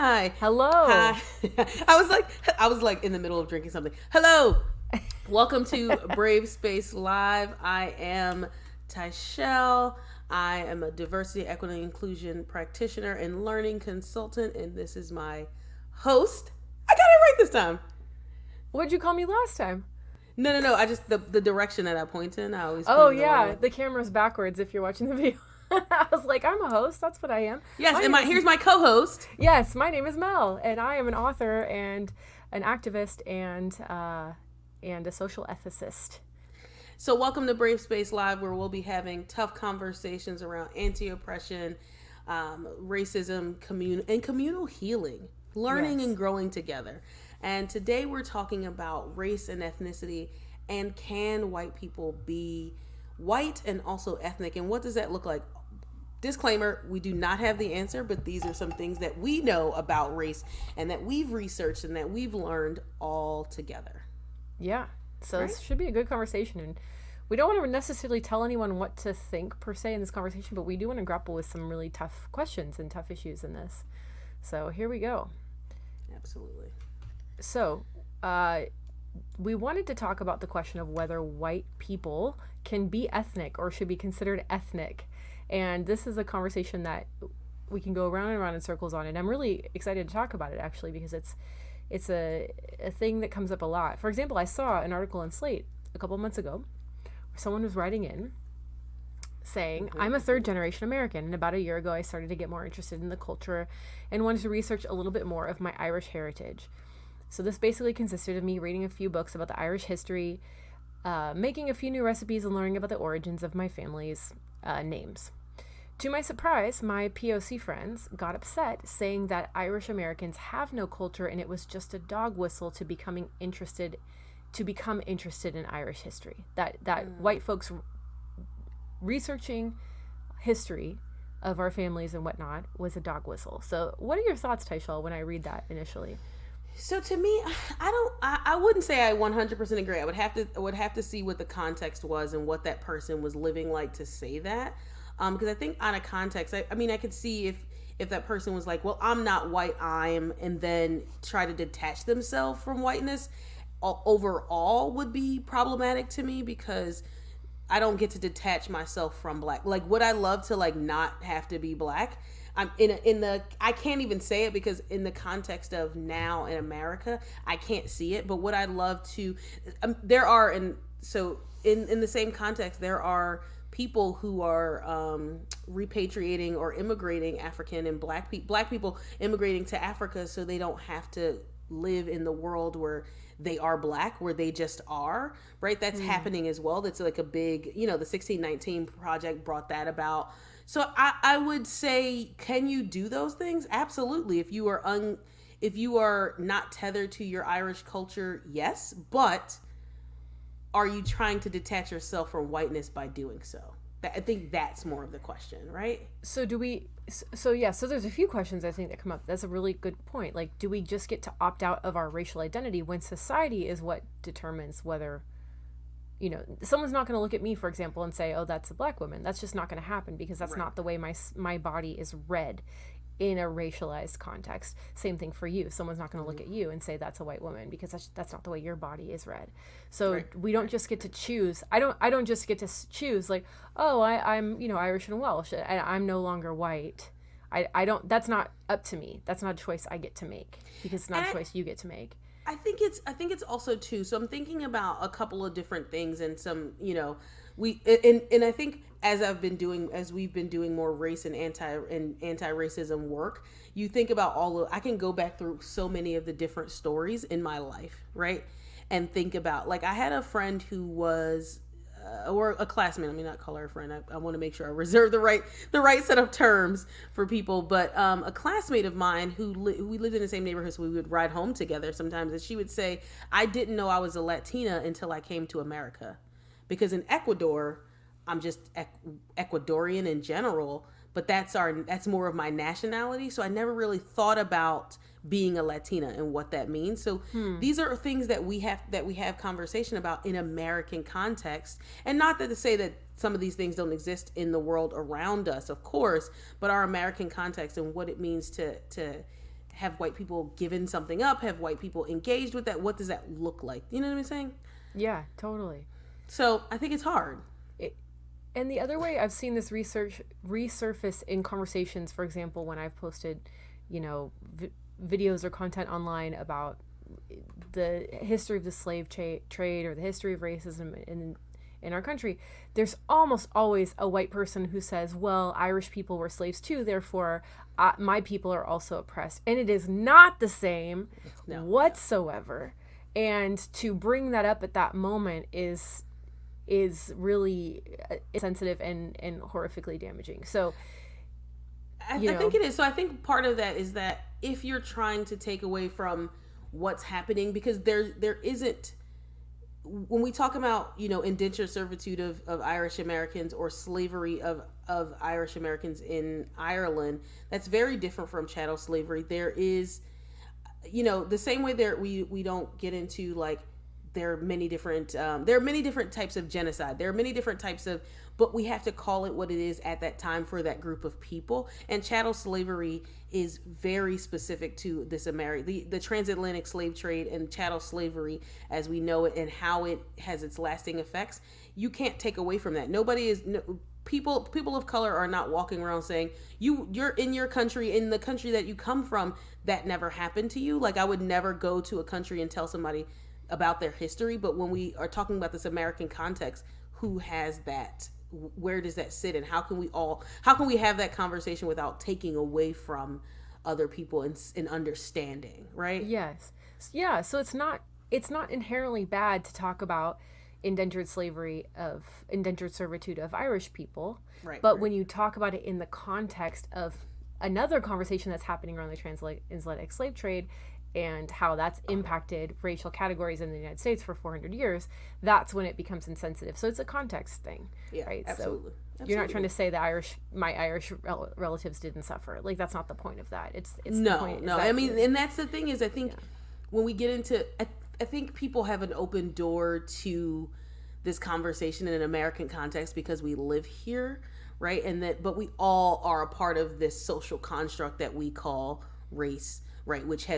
Hi. Hello. Hi. I was like in the middle of drinking something. Hello. Welcome to Brave Space Live. I am Tychelle. I am a diversity, equity, and inclusion practitioner and learning consultant, and this is my host. I got it right this time. What'd you call me last time? No. I just the direction that I point in, I always point Oh in the wrong yeah, way. the camera's backwards if you're watching the video. I was like, I'm a host. That's what I am. Yes, My and name is- here's my co-host. Yes, my name is Mel, and I am an author and an activist and a social ethicist. So, welcome to Brave Space Live, where we'll be having tough conversations around anti-oppression, racism, communal healing, learning Yes. and growing together. And today we're talking about race and ethnicity, and can white people be white and also ethnic, and what does that look like? Disclaimer, we do not have the answer, but these are some things that we know about race and that we've researched and that we've learned all together. Yeah. So Right. this should be a good conversation, and we don't want to necessarily tell anyone what to think per se in this conversation, but we do want to grapple with some really tough questions and tough issues in this. So here we go. Absolutely. So, we wanted to talk about the question of whether white people can be ethnic or should be considered ethnic. And this is a conversation that we can go around and around in circles on. And I'm really excited to talk about it, actually, because it's a thing that comes up a lot. For example, I saw an article in Slate a couple months ago where someone was writing in saying, I'm a third generation American, and about a year ago I started to get more interested in the culture and wanted to research a little bit more of my Irish heritage. So this basically consisted of me reading a few books about the Irish history, making a few new recipes, and learning about the origins of my family's names. To my surprise, my POC friends got upset, saying that Irish Americans have no culture and it was just a dog whistle to become interested in Irish history. That white folks researching history of our families and whatnot was a dog whistle. So what are your thoughts, Tychelle, when I read that initially? So to me, I wouldn't say I 100% agree. I would have to see what the context was and what that person was living like to say that. Because I think out of context, I mean, I could see if that person was like, well, I'm not white, and then try to detach themselves from whiteness, overall would be problematic to me, because I don't get to detach myself from black. Like, would I love to like not have to be black? I'm in the I can't even say it, because in the context of now in America, I can't see it. But would I love to? There are, and so in the same context, there are people who are repatriating or immigrating African and black people immigrating to Africa, so they don't have to live in the world where they are black, where they just are, right? That's happening as well. That's like a big, the 1619 project brought that about. So I would say, can you do those things? Absolutely. If you are not tethered to your Irish culture, yes. But are you trying to detach yourself from whiteness by doing so? I think that's more of the question, right? So so there's a few questions I think that come up. That's a really good point. Like, do we just get to opt out of our racial identity when society is what determines whether, someone's not going to look at me, for example, and say, oh, that's a black woman. That's just not going to happen, because that's not the way my body is read in a racialized context. Same thing for you. Someone's not going to look at you and say that's a white woman, because that's not the way your body is read. So we don't just get to choose. I don't just get to choose like, oh, I'm Irish and Welsh, and I'm no longer white. I don't. That's not up to me. That's not a choice I get to make, because it's not a choice you get to make. I think it's also too. So I'm thinking about a couple of different things, and some, and I think as we've been doing more race and anti-racism work, you think about I can go back through so many of the different stories in my life, right? And think about, like, I had a friend who was or a classmate. I mean, not call her a friend. I want to make sure I reserve the right set of terms for people. But a classmate of mine we lived in the same neighborhood, so we would ride home together sometimes. And she would say, I didn't know I was a Latina until I came to America, because in Ecuador, I'm just Ecuadorian in general, but that's more of my nationality. So I never really thought about being a Latina and what that means. So these are things that we have conversation about in American context, and not that to say that some of these things don't exist in the world around us, of course, but our American context and what it means to have white people given something up? Have white people engaged with that? What does that look like? You know what I'm saying? Yeah, totally. So I think it's hard. And the other way I've seen this research resurface in conversations, for example, when I've posted, videos or content online about the history of the slave trade or the history of racism in our country, there's almost always a white person who says, well, Irish people were slaves too, therefore my people are also oppressed. And it is not the same whatsoever. And to bring that up at that moment is really insensitive and horrifically damaging. So I think it is. So I think part of that is that if you're trying to take away from what's happening, because there isn't, when we talk about, indentured servitude of Irish Americans or slavery of Irish Americans in Ireland, that's very different from chattel slavery. There is, the same way there we don't get into like, there are many different types of genocide. There are many different types of, but we have to call it what it is at that time for that group of people. And chattel slavery is very specific to this the transatlantic slave trade and chattel slavery as we know it and how it has its lasting effects. You can't take away from that. People of color are not walking around saying you're in your country, in the country that you come from, that never happened to you. Like, I would never go to a country and tell somebody about their history, but when we are talking about this American context, who has that? Where does that sit? And how can we have that conversation without taking away from other people in understanding, right? Yes. Yeah, so it's not inherently bad to talk about indentured servitude of Irish people. Right. But when you talk about it in the context of another conversation that's happening around the transatlantic slave trade and how that's impacted racial categories in the United States for 400 years, that's when it becomes insensitive. So it's a context thing, right? Absolutely. So you're not trying to say that my Irish relatives didn't suffer. Like, that's not the point of that. It's no, the point. No. I mean, and that's the thing is, I think when we get into, I think people have an open door to this conversation in an American context because we live here, right? But we all are a part of this social construct that we call race, right? Which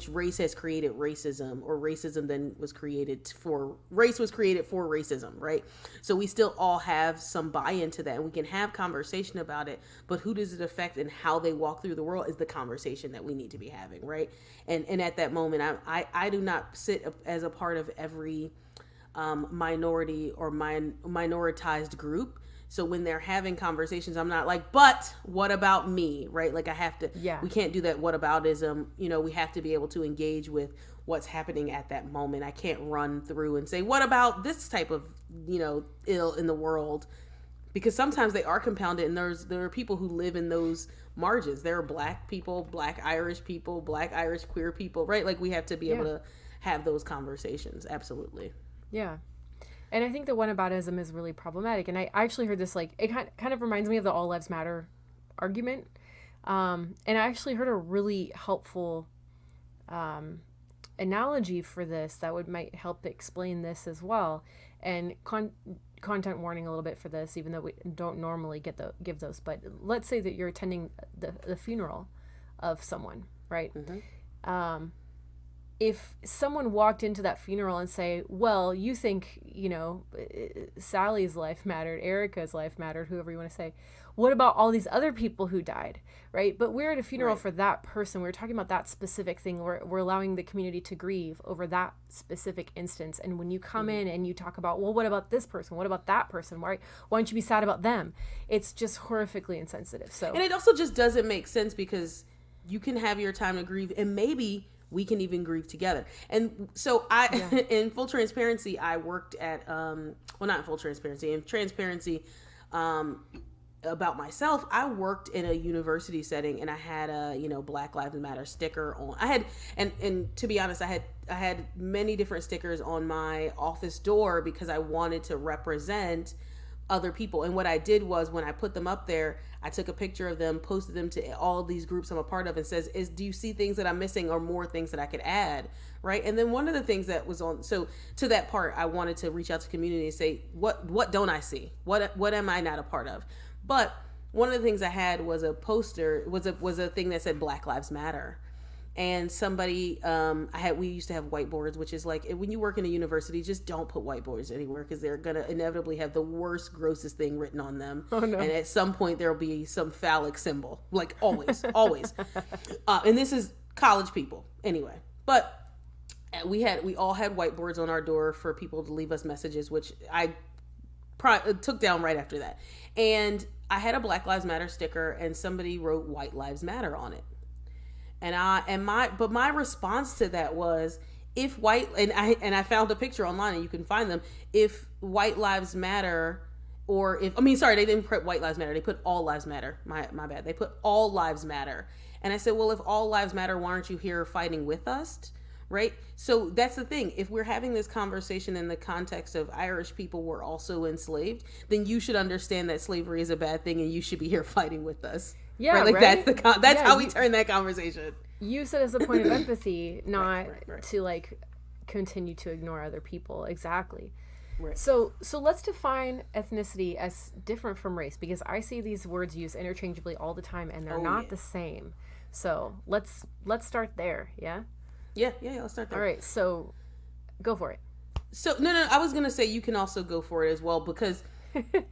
race has created racism, or racism then was created for racism, right? So we still all have some buy-in to that, and we can have conversation about it, but who does it affect and how they walk through the world is the conversation that we need to be having, right? And at that moment, I do not sit as a part of every minority or minoritized group. So when they're having conversations, I'm not like, but what about me, right? Like, I have to, we can't do that whataboutism. We have to be able to engage with what's happening at that moment. I can't run through and say, what about this type of, ill in the world? Because sometimes they are compounded, and there are people who live in those margins. There are Black people, Black Irish people, Black Irish queer people, right? Like, we have to be able to have those conversations. Absolutely. Yeah. And I think the whataboutism is really problematic. And I actually heard this, like, it kind of reminds me of the All Lives Matter argument. And I actually heard a really helpful analogy for this that might help explain this as well. And content warning a little bit for this, even though we don't normally give those. But let's say that you're attending the funeral of someone, right? Mm-hmm. If someone walked into that funeral and say, well, you think, Sally's life mattered, Erica's life mattered, whoever you want to say, what about all these other people who died, right? But we're at a funeral for that person. We're talking about that specific thing. We're allowing the community to grieve over that specific instance. And when you come in and you talk about, well, what about this person? What about that person? Why don't you be sad about them? It's just horrifically insensitive. So, and it also just doesn't make sense, because you can have your time to grieve, and maybe we can even grieve together. And so in full transparency, I worked at, not in full transparency, in transparency about myself, I worked in a university setting, and I had a, Black Lives Matter sticker on. I had, and to be honest, I had many different stickers on my office door because I wanted to represent other people. And what I did was, when I put them up there, I took a picture of them, posted them to all these groups I'm a part of, and says, do you see things that I'm missing, or more things that I could add? Right. And then one of the things that was on, so to that part, I wanted to reach out to community and say, what don't I see? What am I not a part of? But one of the things I had was a poster, was a thing that said Black Lives Matter. and somebody, we used to have whiteboards, which is like, when you work in a university, just don't put whiteboards anywhere, because they're gonna inevitably have the worst, grossest thing written on them. Oh no. And at some point there'll be some phallic symbol, like always, always. And this is college people anyway. But we all had whiteboards on our door for people to leave us messages, which I took down right after that. And I had a Black Lives Matter sticker, and somebody wrote White Lives Matter on it. But my response to that was, if I found a picture online, and you can find them, if White Lives Matter, they didn't put White Lives Matter, they put All Lives Matter. My bad. They put All Lives Matter. And I said, well, if all lives matter, why aren't you here fighting with us? Right? So that's the thing. If we're having this conversation in the context of Irish people were also enslaved, then you should understand that slavery is a bad thing, and you should be here fighting with us. Yeah, right? Like, right? That's how we turn that conversation. Use it as a point of empathy, not right. to like continue to ignore other people. Exactly. Right. So let's define ethnicity as different from race, because I see these words used interchangeably all the time, and they're not the same. So let's start there. Yeah. Yeah. Let's start there. All right. So go for it. So no, I was gonna say you can also go for it as well, because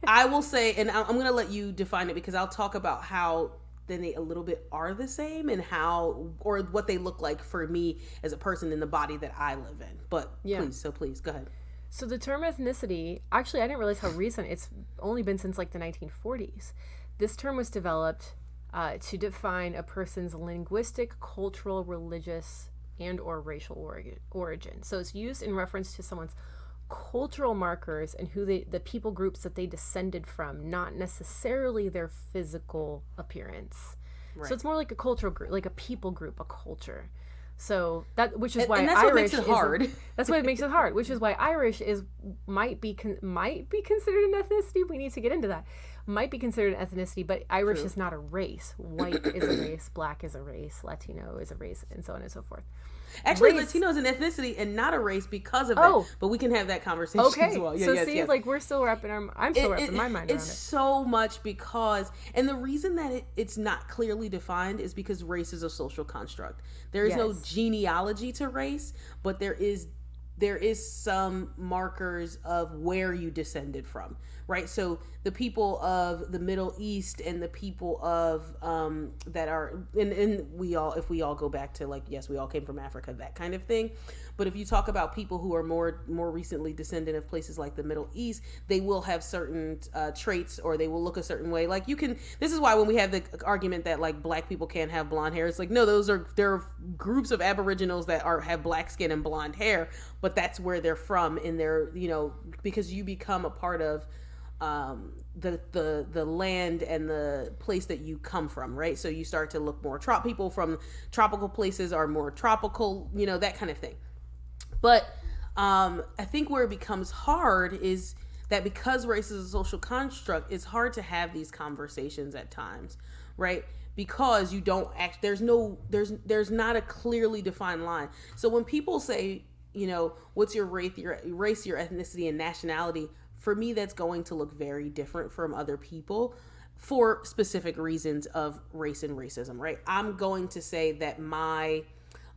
I will say, and I'm gonna let you define it, because I'll talk about how then they a little bit are the same, and how, or what they look like for me as a person in the body that I live in. But please go ahead. So the term ethnicity, actually, I didn't realize how recent. It's only been since like the 1940s. This term was developed to define a person's linguistic, cultural, religious, and or racial origin. So it's used in reference to someone's cultural markers and the people groups that they descended from, not necessarily their physical appearance. Right. So it's more like a cultural group, like a people group, a culture. So which is why that's Irish what makes it hard. That's what makes it hard. Which is why Irish might be considered an ethnicity. We need to get into that. Might be considered an ethnicity, but Irish is not a race. White is a race. Black is a race. Latino is a race, and so on and so forth. Actually, Latino is an ethnicity and not a race because of that. But we can have that conversation as well. Like we're still wrapping I'm still wrapping my mind around it. It's so much because, and the reason that it's not clearly defined is because race is a social construct. There is no genealogy to race, but there is some markers of where you descended from, right? So the people of the Middle East and the people of that are, and if we all go back to, like, yes, we all came from Africa, that kind of thing. But if you talk about people who are more recently descendant of places like the Middle East, they will have certain traits, or they will look a certain way. Like, this is why when we have the argument that like black people can't have blonde hair, it's like, no, there are groups of aboriginals that have black skin and blonde hair, but that's where they're from in their, because you become a part of the land and the place that you come from, right? So you start to look more people from tropical places are more tropical, that kind of thing. But I think where it becomes hard is that because race is a social construct, it's hard to have these conversations at times, right? Because you don't there's not a clearly defined line. So when people say, what's your race, your ethnicity, and nationality, for me, that's going to look very different from other people for specific reasons of race and racism, right? I'm going to say that my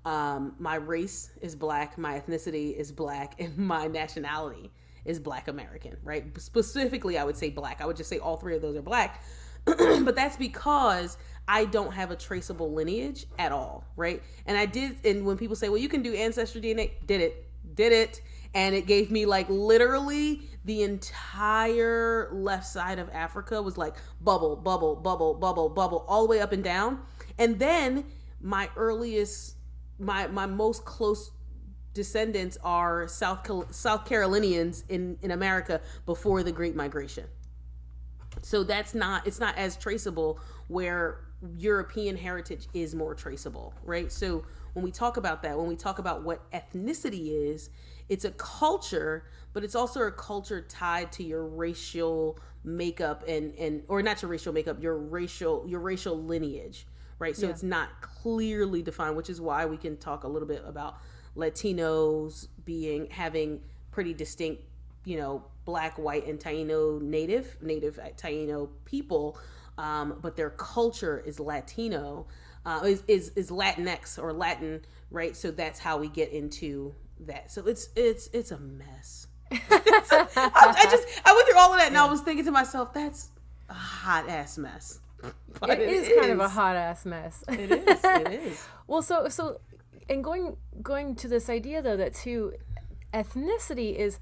race is black, my ethnicity is black, and my nationality is Black American, right? Specifically, I would say black. I would just say all three of those are black. But that's because I don't have a traceable lineage at all, right? And when people say, well, you can do ancestry DNA, did it. And it gave me like literally the entire left side of Africa was like bubble, bubble, bubble, bubble, bubble, all the way up and down. And then my most close descendants are South Carolinians in America before the Great Migration. So it's not as traceable, where European heritage is more traceable, right? So when we talk about that, when we talk about what ethnicity is, it's a culture, but it's also a culture tied to your racial makeup or not your racial makeup, your racial lineage, right? So it's not clearly defined, which is why we can talk a little bit about Latinos having pretty distinct, Black, white, and Taino native Taino people, but their culture is Latino. is Latinx or Latin, right? So that's how we get into that. So it's a mess. I went through all of that, and I was thinking to myself, that's a hot ass mess. But it is kind of a hot ass mess. It is. It is. Well, so, and going to this idea though that too, ethnicity is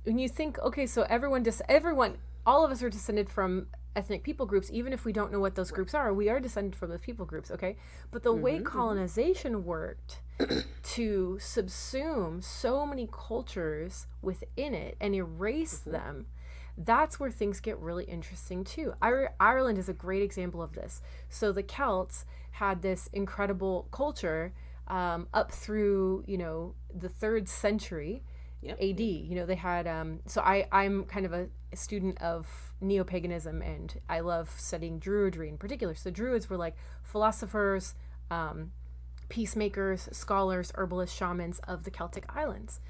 when you think, okay, so everyone, all of us are descended from ethnic people groups, even if we don't know what those groups are, we are descended from those people groups, okay? But the way colonization worked to subsume so many cultures within it and erase them, that's where things get really interesting too. Ireland is a great example of this. So the Celts had this incredible culture up through, the 3rd century AD. They had, so I'm kind of a student of neo-paganism, and I love studying Druidry in particular. So Druids were like philosophers, peacemakers, scholars, herbalists, shamans of the Celtic Islands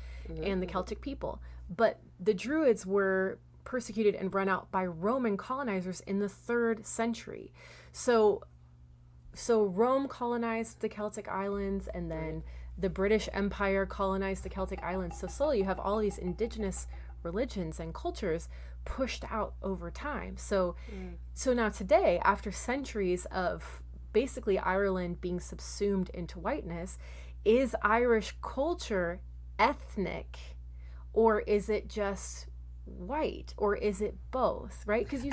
and the Celtic people. But the Druids were persecuted and run out by Roman colonizers in the 3rd century. So Rome colonized the Celtic Islands, and then the British Empire colonized the Celtic Islands. So slowly you have all these indigenous religions and cultures pushed out over time. So now today, after centuries of basically Ireland being subsumed into whiteness, is Irish culture ethnic, or is it just white, or is it both, right? Because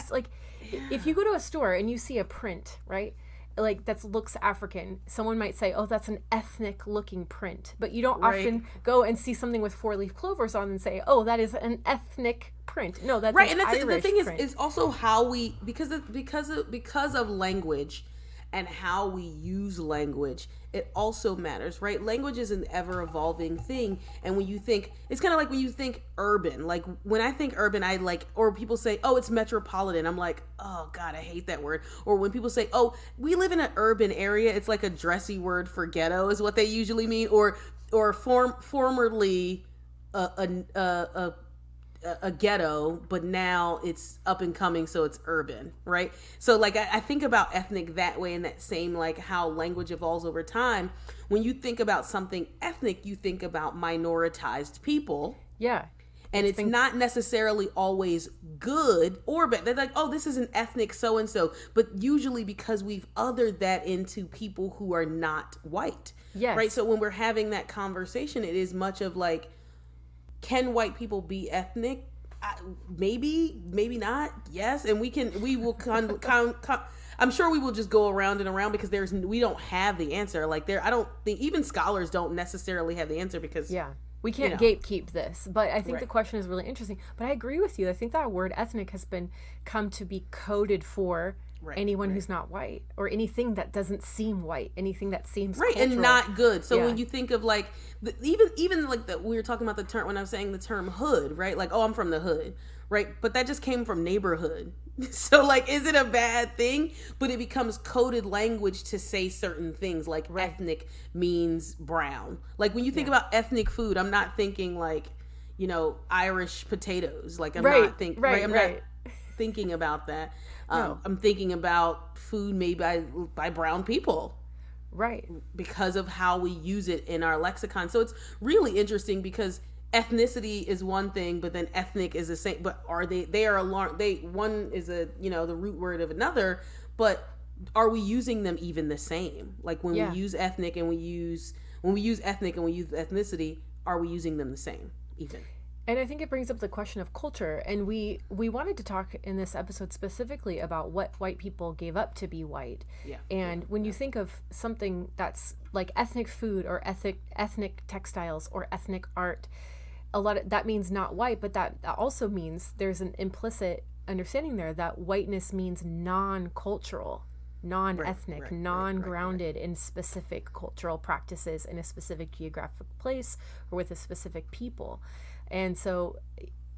if you go to a store and you see a print, right, like that looks African, someone might say, oh, that's an ethnic looking print, but you don't often go and see something with 4-leaf clovers on and say, oh, that is an ethnic print. No, that's right. And that's the thing is also how we, because of language and how we use language, it also matters, right? Language is an ever evolving thing. And when you think, it's kind of like when you think urban, like when I think urban, or people say, oh, it's metropolitan. I'm like, oh God, I hate that word. Or when people say, oh, we live in an urban area, it's like a dressy word for ghetto is what they usually mean. Or formerly a ghetto, but now it's up and coming, so it's urban, right? So like I think about ethnic that way, in that same, like how language evolves over time. When you think about something ethnic, you think about minoritized people. Yeah. And it's not necessarily always good or bad. They're like, oh, this is an ethnic so-and-so. But usually because we've othered that into people who are not white. Yes. Right? So when we're having that conversation, it is much of like, can white people be ethnic? Maybe, maybe not. Yes. And we will I'm sure we will just go around and around, because we don't have the answer. Like I don't think even scholars don't necessarily have the answer, because we can't gatekeep this. But I think the question is really interesting. But I agree with you. I think that word ethnic has come to be coded for anyone who's not white, or anything that doesn't seem white, anything that seems cultural and not good. So when you think of like even like we were talking about the term, when I was saying the term hood, right? Like, oh, I'm from the hood, right? But that just came from neighborhood. So like, is it a bad thing? But it becomes coded language to say certain things, like ethnic means brown. Like when you think about ethnic food, I'm not thinking like, Irish potatoes. Like I'm not thinking not thinking about that. No. I'm thinking about food made by brown people. Right. Because of how we use it in our lexicon. So it's really interesting, because ethnicity is one thing, but then ethnic is the same. But one is the root word of another, but are we using them even the same? Like when we use ethnic and we use ethnicity, are we using them the same even? And I think it brings up the question of culture. And we wanted to talk in this episode specifically about what white people gave up to be white. Yeah. And when you think of something that's like ethnic food or ethnic textiles or ethnic art, that means not white, but that also means there's an implicit understanding there that whiteness means non-cultural, non-ethnic, non-grounded in specific cultural practices in a specific geographic place or with a specific people. And so,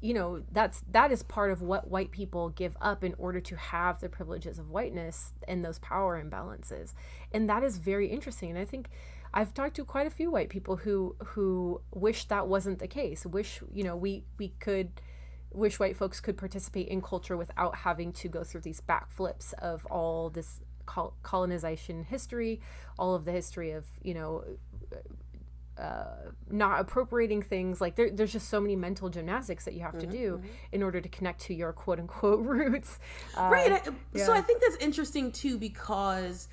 that is part of what white people give up in order to have the privileges of whiteness and those power imbalances. And that is very interesting. And I think I've talked to quite a few white people who wish that wasn't the case. Wish white folks could participate in culture without having to go through these backflips of all this colonization history, all of the history of, not appropriating things. Like there's just so many mental gymnastics that you have to do in order to connect to your quote unquote roots. Right. Yeah. So I think that's interesting too, because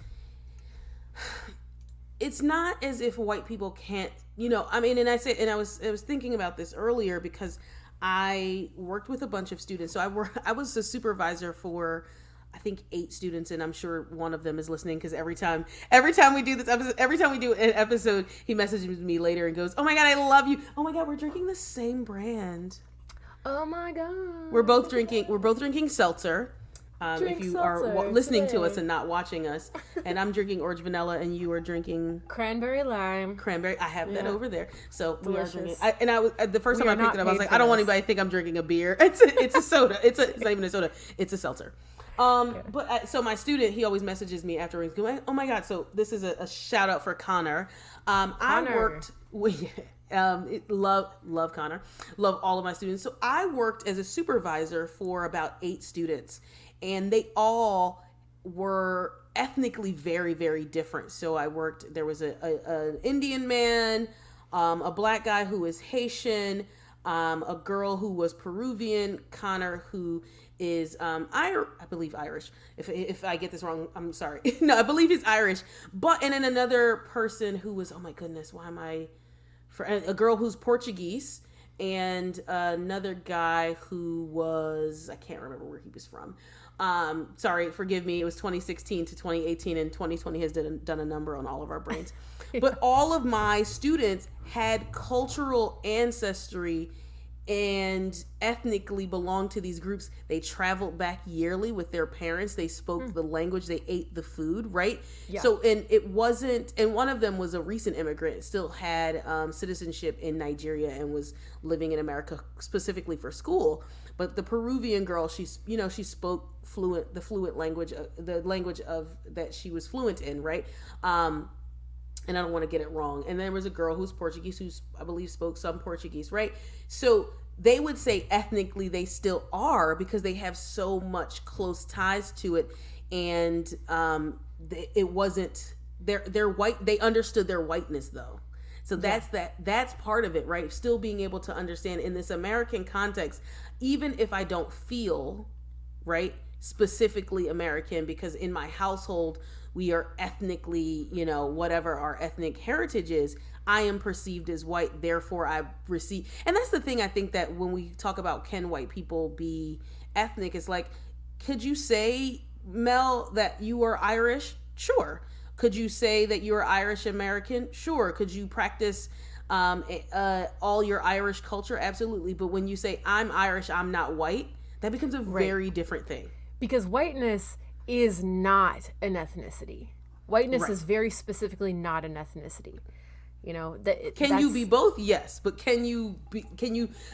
it's not as if white people can't, I mean, and I was thinking about this earlier because I worked with a bunch of students. So I was a supervisor for, I think, 8 students, and I'm sure one of them is listening, because every time we do this episode, every time we do an episode, he messages me later and goes, "Oh my God, I love you. Oh my God, we're drinking the same brand. Oh my God. We're both drinking seltzer. If you are listening to us and not watching us, and I'm drinking orange vanilla, and you are drinking cranberry lime. I have that over there. So Delicious. we are drinking. The first time I picked it up, I was like, I don't want anybody to think I'm drinking a beer. It's a soda. It's not even a soda. It's a seltzer. But so my student, he always messages me afterwards, going, "Oh my God!" So this is a shout out for Connor. I worked with. Love Connor, love all of my students. So I worked as a supervisor for about 8 students, and they all were ethnically very, very different. So there was an Indian man, a black guy who was Haitian, a girl who was Peruvian, Connor, who is I believe Irish. If I get this wrong, I'm sorry. No, I believe he's Irish. And then another person who was, oh my goodness, why am I... a girl who's Portuguese, and another guy who was, I can't remember where he was from. Sorry, forgive me. It was 2016 to 2018, and 2020 has done a number on all of our brains. Yeah. But all of my students had cultural ancestry and ethnically belonged to these groups. They traveled back yearly with their parents. They spoke the language. They ate the food, right? Yeah. So, and it wasn't, and one of them was a recent immigrant, still had citizenship in Nigeria and was living in America specifically for school. But the Peruvian girl, she spoke the fluent language, the language of that she was fluent in, right? And I don't want to get it wrong. And there was a girl who's Portuguese, who's, I believe, spoke some Portuguese, right? So they would say ethnically they still are, because they have so much close ties to it. And it wasn't, they're white. They understood their whiteness though. So that's part of it, right? Still being able to understand in this American context, even if I don't feel, right, specifically American, because in my household, we are ethnically, whatever our ethnic heritage is, I am perceived as white, therefore I receive. And that's the thing, I think, that when we talk about can white people be ethnic, it's like, could you say, Mel, that you are Irish? Sure. Could you say that you're Irish American? Sure. Could you practice all your Irish culture? Absolutely. But when you say I'm Irish, I'm not white, that becomes a very different thing. Because whiteness is not an ethnicity. Whiteness is very specifically not an ethnicity. Can you be both? Yes, but can you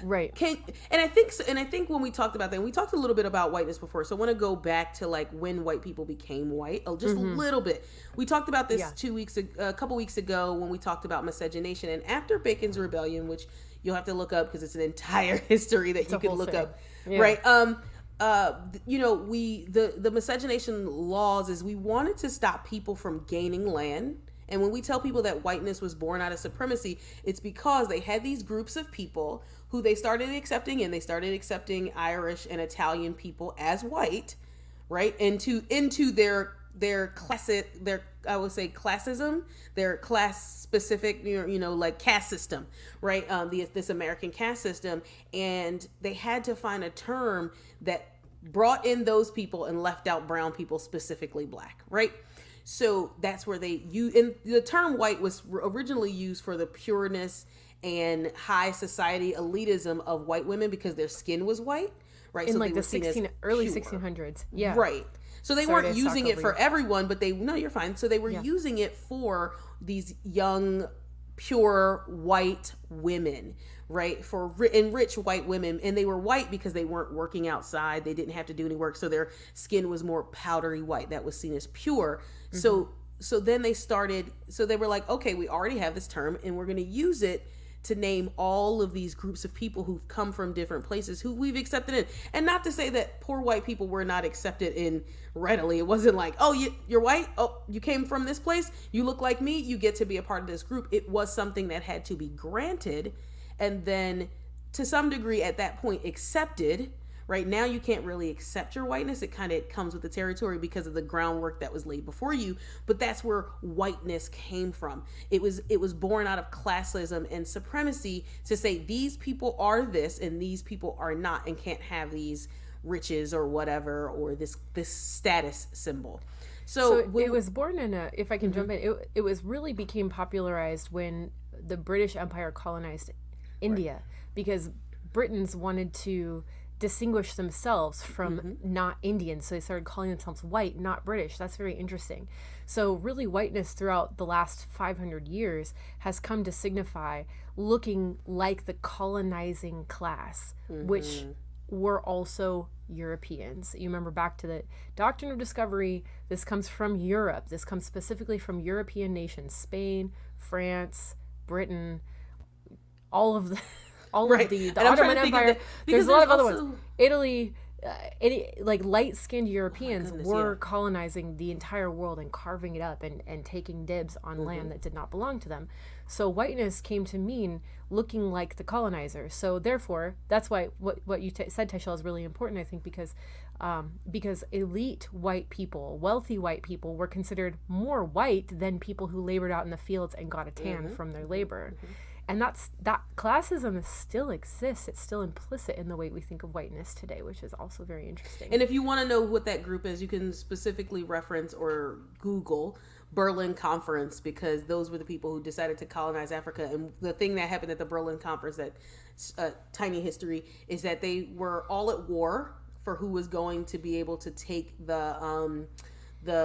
right? And I think when we talked about that, we talked a little bit about whiteness before. So I want to go back to like when white people became white, just a little bit. We talked about this a couple weeks ago when we talked about miscegenation, and after Bacon's Rebellion, which you'll have to look up because it's an entire history that you can look up, right? The miscegenation laws is we wanted to stop people from gaining land. And when we tell people that whiteness was born out of supremacy, it's because they had these groups of people who they started accepting, and they started accepting Irish and Italian people as white, right? Into their I would say classism, their class specific, like caste system, right? This American caste system, and they had to find a term that brought in those people and left out brown people, specifically black, right? So that's where and the term white was originally used for the pureness and high society elitism of white women because their skin was white, right? In so like the early 1600s. Yeah. Right. So they weren't using it for everyone, but you're fine. So they were using it for these young, pure white women, right? For rich white women. And they were white because they weren't working outside. They didn't have to do any work. So their skin was more powdery white. That was seen as pure. So then they were like, okay, we already have this term and we're going to use it to name all of these groups of people who've come from different places who we've accepted in. And not to say that poor white people were not accepted in readily. It wasn't like, oh, you're white, oh, you came from this place, you look like me, you get to be a part of this group. It was something that had to be granted, and then to some degree at that point accepted. Right now, you can't really accept your whiteness. It kind of comes with the territory because of the groundwork that was laid before you. But that's where whiteness came from. It was born out of classism and supremacy to say these people are this and these people are not, and can't have these riches or whatever, or this status symbol. So it was born in a, if I can jump in, it was really became popularized when the British Empire colonized India, because Britons wanted to distinguish themselves from not Indians, so they started calling themselves white, not British. That's very interesting. So really, whiteness throughout the last 500 years has come to signify looking like the colonizing class, which were also Europeans. You remember back to the doctrine of discovery, this comes from Europe. This comes specifically from European nations: Spain, France, Britain, all of the the Ottoman Empire. There's a lot of other ones. Italy, like light-skinned Europeans were colonizing the entire world and carving it up and taking dibs on land that did not belong to them. So whiteness came to mean looking like the colonizer. So therefore, that's why what you said, Tychelle, is really important, I think, because elite white people, wealthy white people, were considered more white than people who labored out in the fields and got a tan from their labor. And that classism still exists. It's still implicit in the way we think of whiteness today, which is also very interesting. And if you want to know what that group is, you can specifically reference or Google Berlin Conference, because those were the people who decided to colonize Africa. And the thing that happened at the Berlin Conference, that tiny history, is that they were all at war for who was going to be able to take the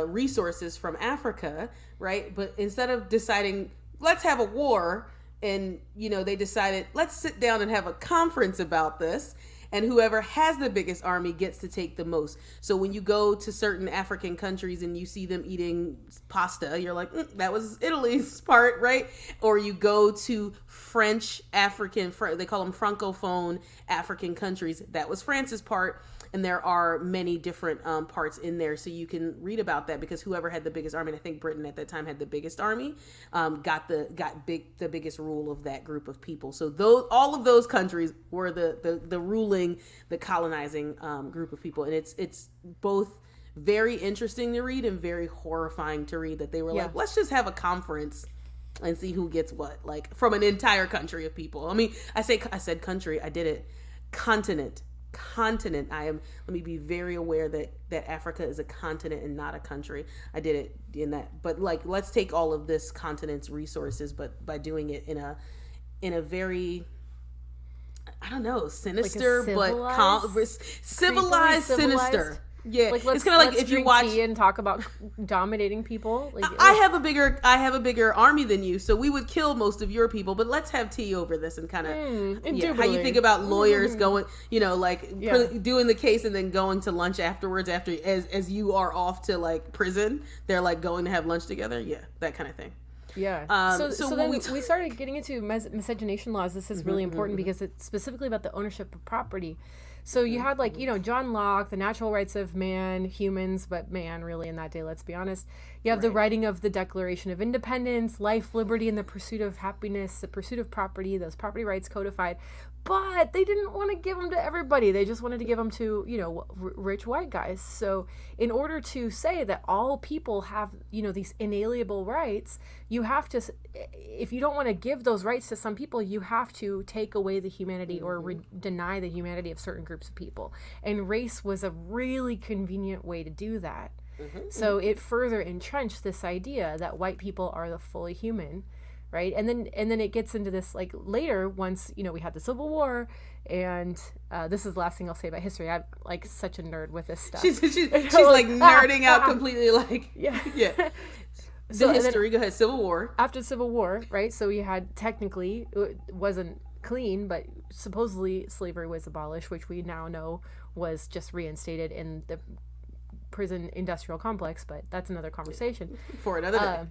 resources from Africa, right? But instead of deciding, let's have a war, and, they decided, let's sit down and have a conference about this. And whoever has the biggest army gets to take the most. So when you go to certain African countries and you see them eating pasta, you're like, that was Italy's part, right? Or you go to French African, they call them Francophone African countries, that was France's part. And there are many different parts in there, so you can read about that, because whoever had the biggest army, and I think Britain at that time had the biggest army, got the biggest rule of that group of people. So all of those countries were the ruling, the colonizing group of people, and it's both very interesting to read and very horrifying to read that they were like, let's just have a conference and see who gets what, like, from an entire country of people. I mean, I said country, I did it, continent. Let me be very aware that Africa is a continent and not a country. I did it in that, but like, let's take all of this continent's resources, but by doing it in a very, I don't know, sinister, like civilized, sinister. Yeah, like, it's kind of like if you watch and talk about dominating people. Like, I have a bigger army than you, so we would kill most of your people. But let's have tea over this and kind of how you think about lawyers going, doing the case and then going to lunch afterwards as you are off to like prison. They're like going to have lunch together. Yeah, that kind of thing. Yeah. So then we started getting into miscegenation laws. This is really important because it's specifically about the ownership of property. So you had John Locke, the natural rights of man, humans, but man really in that day, let's be honest. You have the writing of the Declaration of Independence, life, liberty, and the pursuit of happiness, the pursuit of property, those property rights codified. But they didn't want to give them to everybody. They just wanted to give them to, rich white guys. So in order to say that all people have, these inalienable rights, you have to, if you don't want to give those rights to some people, you have to take away the humanity or deny the humanity of certain groups of people. And race was a really convenient way to do that. So it further entrenched this idea that white people are the fully human. Right. And then it gets into this like later once, we had the Civil War, and this is the last thing I'll say about history. I'm like such a nerd with this stuff. She's like nerding out completely, like, yeah. The history, go ahead, Civil War. After Civil War, right? So you had, technically, it wasn't clean, but supposedly slavery was abolished, which we now know was just reinstated in the prison industrial complex, but that's another conversation. For another day.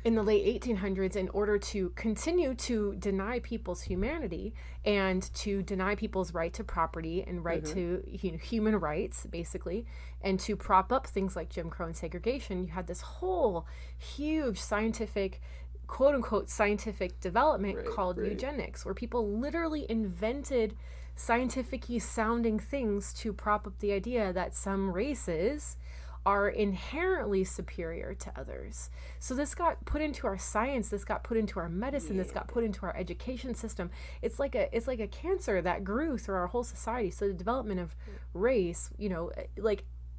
in the late 1800s, in order to continue to deny people's humanity and to deny people's right to property and right to human rights, basically, and to prop up things like Jim Crow and segregation, you had this whole huge scientific, quote unquote, scientific development called eugenics, where people literally invented scientific-y sounding things to prop up the idea that some races are inherently superior to others. So this got put into our science, this got put into our medicine, this got put into our education system. It's like a cancer that grew through our whole society. So the development of race,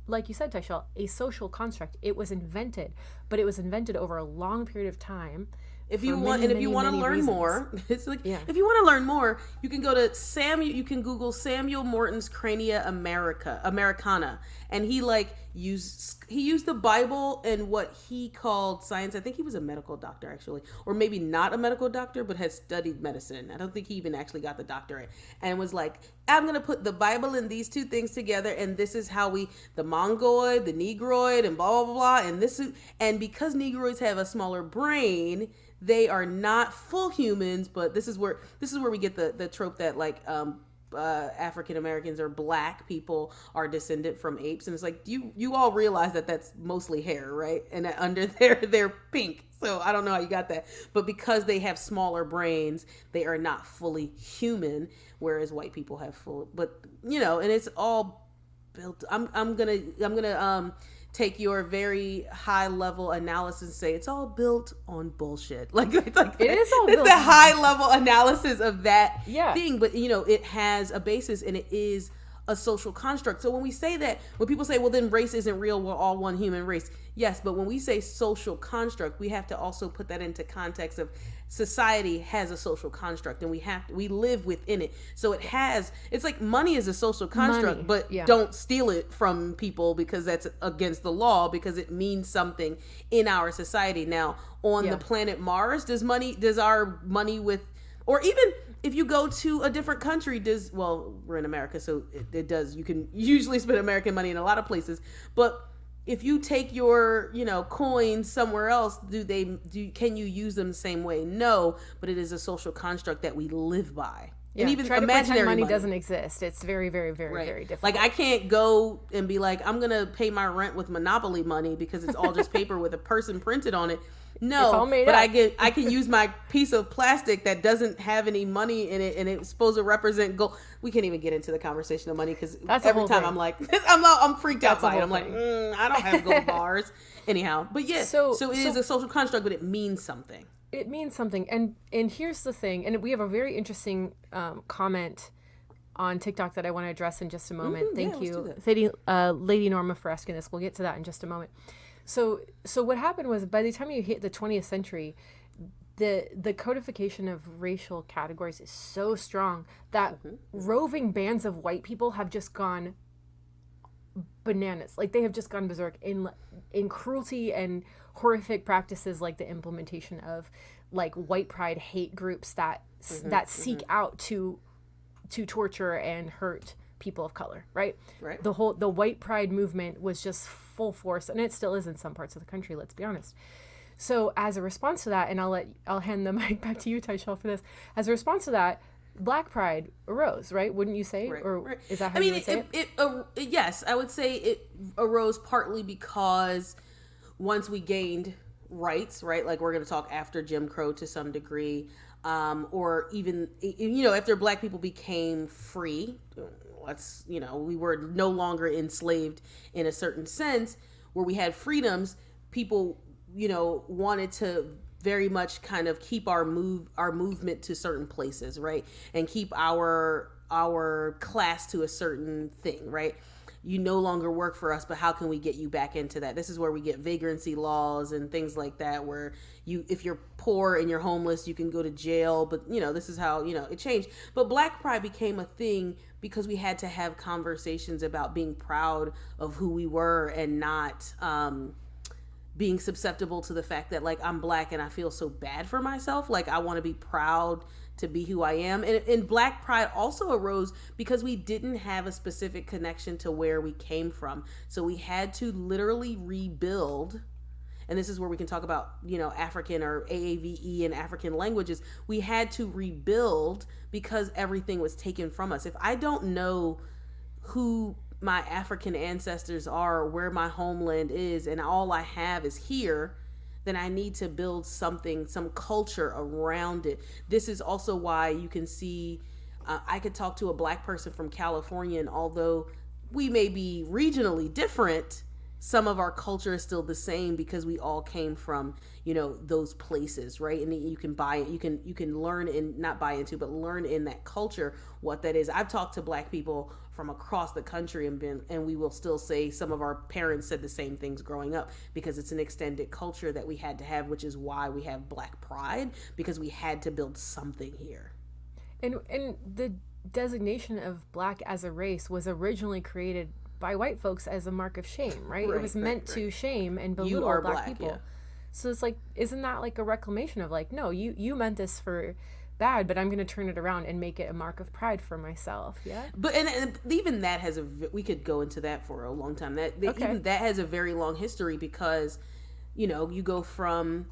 like you said, Tychelle, a social construct. It was invented, but it was invented over a long period of time. If you want to learn more, it's like if you want to learn more, you can go to Samuel. You can Google Samuel Morton's Crania Americana, and he used the Bible and what he called science. I think he was a medical doctor, actually, or maybe not a medical doctor, but had studied medicine. I don't think he even actually got the doctorate, and was like, I'm gonna put the Bible and these two things together, and this is how the Mongoloid, the Negroid, and blah blah blah, and because Negroids have a smaller brain, they are not full humans, but this is where we get the trope that African Americans or black people are descended from apes, and it's like you all realize that that's mostly hair, right? And that under there they're pink. So I don't know how you got that, but because they have smaller brains, they are not fully human, whereas white people have full. But and it's all built. I'm gonna take your very high level analysis and say it's all built on bullshit. Like it is all built. It's the high level analysis of that thing, but it has a basis and it is a social construct. So when we say that, when people say, well, then race isn't real, we're all one human race. Yes, but when we say social construct, we have to also put that into context of society has a social construct, and we live within it. So it's like money is a social construct, but don't steal it from people because that's against the law, because it means something in our society. Now, on the planet Mars, does our money or even if you go to a different country, we're in America, so it does. You can usually spend American money in a lot of places, but if you take your, coins somewhere else, can you use them the same way? No, but it is a social construct that we live by. Yeah, and even try imaginary to pretend money doesn't exist. It's very, very, very, very difficult. Like I can't go and be like, I'm gonna pay my rent with Monopoly money because it's all just paper with a person printed on it. No, it's all made but up. I can use my piece of plastic that doesn't have any money in it, and it's supposed to represent gold. We can't even get into the conversation of money because every time I'm like, I'm freaked out by it. I'm like, I don't have gold bars. Anyhow, but so it is a social construct, but it means something. It means something, and here's the thing, and we have a very interesting comment on TikTok that I want to address in just a moment. Thank you, Lady Norma, for asking this. We'll get to that in just a moment. So what happened was, by the time you hit the 20th century, the codification of racial categories is so strong that roving bands of white people have just gone bananas. Like they have just gone berserk in cruelty and horrific practices, like the implementation of like white pride hate groups that seek out to torture and hurt people of color, right? The white pride movement was just full force, and it still is in some parts of the country, let's be honest. So as a response to that, and I'll hand the mic back to you, Tychelle, for this. As a response to that, Black pride arose, right? Wouldn't you say? Or is that how you would say it? Yes, I would say it arose partly because once we gained rights, right? Like we're going to talk after Jim Crow to some degree, or even, after Black people became free, we were no longer enslaved in a certain sense, where we had freedoms. People, wanted to very much kind of keep our movement to certain places, right? And keep our class to a certain thing, right? You no longer work for us, but how can we get you back into that? This is where we get vagrancy laws and things like that, where if you're poor and you're homeless, you can go to jail. But, this is how, it changed. But Black pride became a thing because we had to have conversations about being proud of who we were and not being susceptible to the fact that, like, I'm Black and I feel so bad for myself. Like, I want to be proud to be who I am. And Black pride also arose because we didn't have a specific connection to where we came from. So we had to literally rebuild and this is where we can talk about, African or AAVE and African languages, we had to rebuild because everything was taken from us. If I don't know who my African ancestors are, where my homeland is, and all I have is here, then I need to build something, some culture around it. This is also why you can see, I could talk to a Black person from California, and although we may be regionally different, some of our culture is still the same because we all came from, those places, right? And you can buy it, you can learn and not buy into, but learn in that culture what that is. I've talked to Black people from across the country and we will still say some of our parents said the same things growing up because it's an extended culture that we had to have, which is why we have Black pride, because we had to build something here. And the designation of Black as a race was originally created by white folks as a mark of shame, right? It was meant to shame and belittle Black people. Yeah. So it's like, isn't that like a reclamation of like, no, you meant this for bad, but I'm going to turn it around and make it a mark of pride for myself. Yeah. But and even that has we could go into that for a long time. Even that has a very long history because, you go from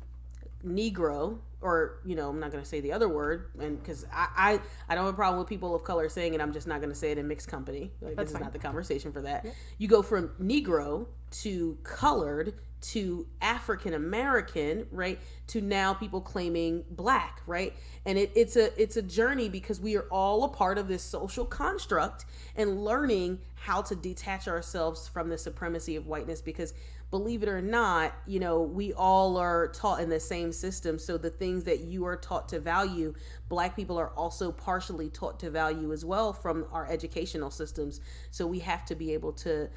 Negro, or I'm not going to say the other word, and because I don't have a problem with people of color saying it, I'm just not going to say it in mixed company. Like, this is not the conversation for that. Yeah. You go from Negro to colored to African American, right, to now people claiming Black, right? And it's a journey because we are all a part of this social construct and learning how to detach ourselves from the supremacy of whiteness, because believe it or not, we all are taught in the same system. So the things that you are taught to value, Black people are also partially taught to value as well from our educational systems. So we have to be able to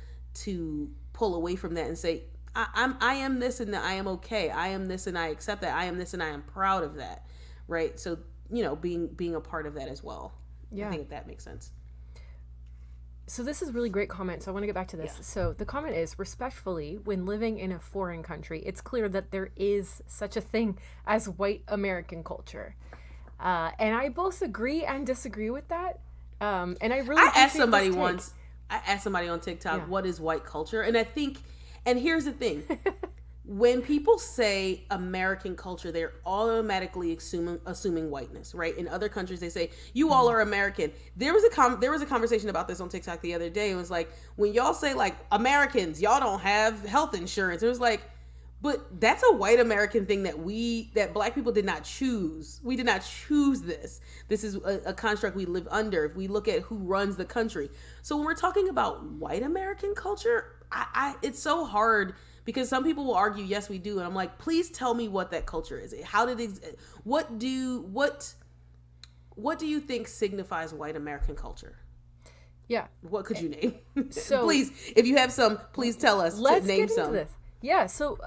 pull away from that and say, I am this and I am okay. I am this and I accept that. I am this and I am proud of that. Right. So, being a part of that as well. Yeah. I think that makes sense. So this is really great comment. So I want to get back to this. Yeah. So the comment is, respectfully, when living in a foreign country, it's clear that there is such a thing as white American culture. And I both agree and disagree with that. And I asked somebody once, on TikTok, what is white culture? And I think, and here's the thing, when people say American culture, they're automatically assuming whiteness, right? In other countries, they say, you all are American. There was a conversation about this on TikTok the other day. It was like, when y'all say like Americans, y'all don't have health insurance. It was like, but that's a white American thing that Black people did not choose. We did not choose this. This is a construct we live under. If we look at who runs the country. So when we're talking about white American culture, it's so hard, because some people will argue, yes, we do. And I'm like, please tell me what that culture is. How did it, what do you think signifies white American culture? Yeah. What could you name? So please, if you have some, please tell us. Let's name get into this. Yeah. So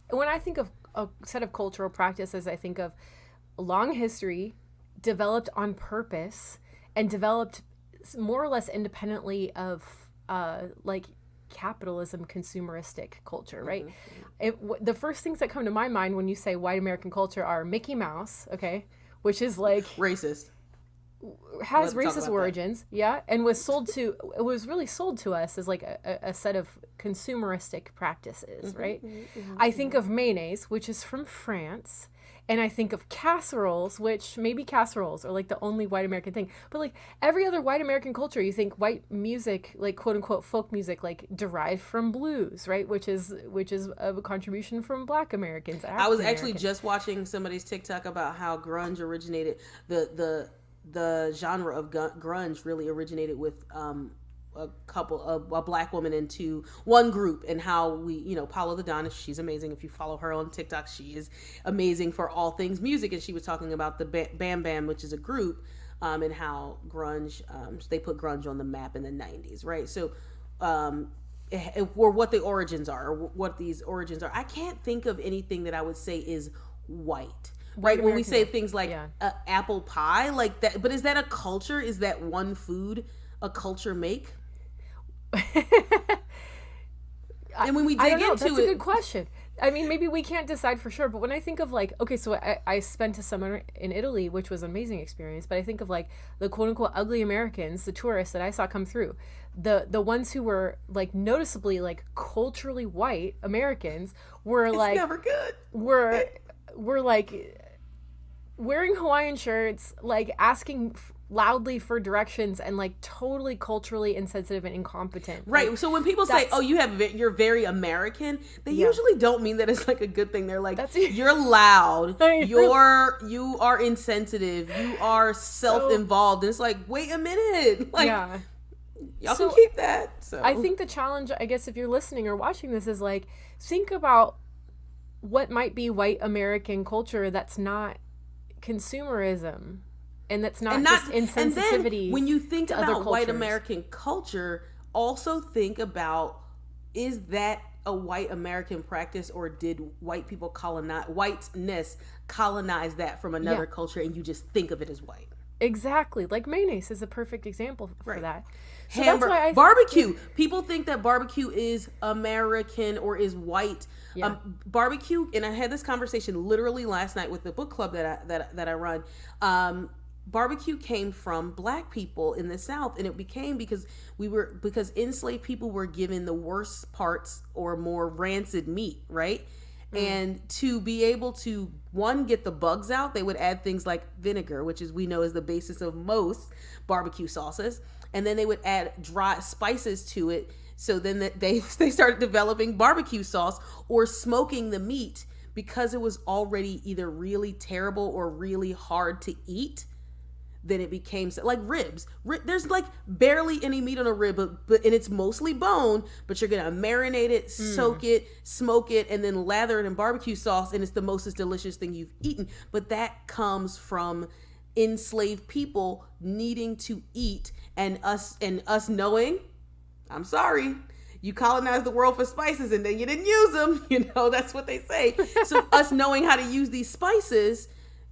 when I think of a set of cultural practices, I think of a long history developed on purpose and developed more or less independently of like capitalism, consumeristic culture, right? Mm-hmm. The first things that come to my mind when you say white American culture are Mickey Mouse, okay, which is like racist, has racist origins, and was really sold to us as like a set of consumeristic practices, mm-hmm, right? Mm-hmm, I think of mayonnaise, which is from France. And I think of casseroles, which maybe casseroles are like the only white American thing. But like every other white American culture, you think white music, like quote unquote folk music, like derived from blues, right? Which is a contribution from Black Americans. I was actually just watching somebody's TikTok about how grunge originated. The genre of grunge really originated with a Black woman into one group, and how we, Paula the Don, she's amazing. If you follow her on TikTok, she is amazing for all things music. And she was talking about the Bam Bam, which is a group, and how grunge, they put grunge on the map in the 90s, right? So, or what the origins are, or what these origins are. I can't think of anything that I would say is white. Right, when we say things like apple pie, like that, but is that a culture? Is that one food a culture make? And when we dig into it, that's a good question. I mean, maybe we can't decide for sure, but when I think of like, okay, so I spent a summer in Italy, which was an amazing experience, but I think of like the quote unquote ugly Americans, the tourists that I saw come through, the ones who were like noticeably like culturally white Americans were It's like, never good. were like wearing Hawaiian shirts, like asking loudly for directions, and like totally culturally insensitive and incompetent. Right. Like, So when people say, "Oh, you're very American," they usually don't mean that it's like a good thing. They're like, "You're loud. You are insensitive. You are self-involved." And it's like, wait a minute, like y'all can keep that. So I think the challenge, I guess, if you're listening or watching this, is like, think about what might be white American culture that's not consumerism. And that's not just insensitivity. And then when you think about white cultures. American culture, also think about, is that a white American practice, or did whiteness colonize that from another culture, and you just think of it as white? Exactly. Like mayonnaise is a perfect example for that. So Barbecue. People think that barbecue is American or is white. Yeah. Barbecue, and I had this conversation literally last night with the book club that I run. Barbecue came from Black people in the South, and it became because enslaved people were given the worst parts or more rancid meat, right? And to be able to, one, get the bugs out, they would add things like vinegar, which we know is the basis of most barbecue sauces, and then they would add dry spices to it. So then they started developing barbecue sauce, or smoking the meat because it was already either really terrible or really hard to eat. Then it became like ribs. There's like barely any meat on a rib, but and it's mostly bone. But you're gonna marinate it, soak it, smoke it, and then lather it in barbecue sauce, and it's the most delicious thing you've eaten. But that comes from enslaved people needing to eat, and us knowing, I'm sorry, you colonized the world for spices and then you didn't use them. That's what they say. So us knowing how to use these spices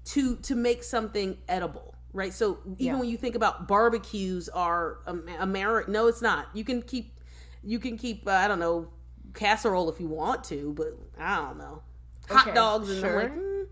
to make something edible. Right. So even when you think about barbecues are American, no, it's not. You can keep, I don't know, casserole if you want to, but I don't know, hot dogs. And sure. I'm like,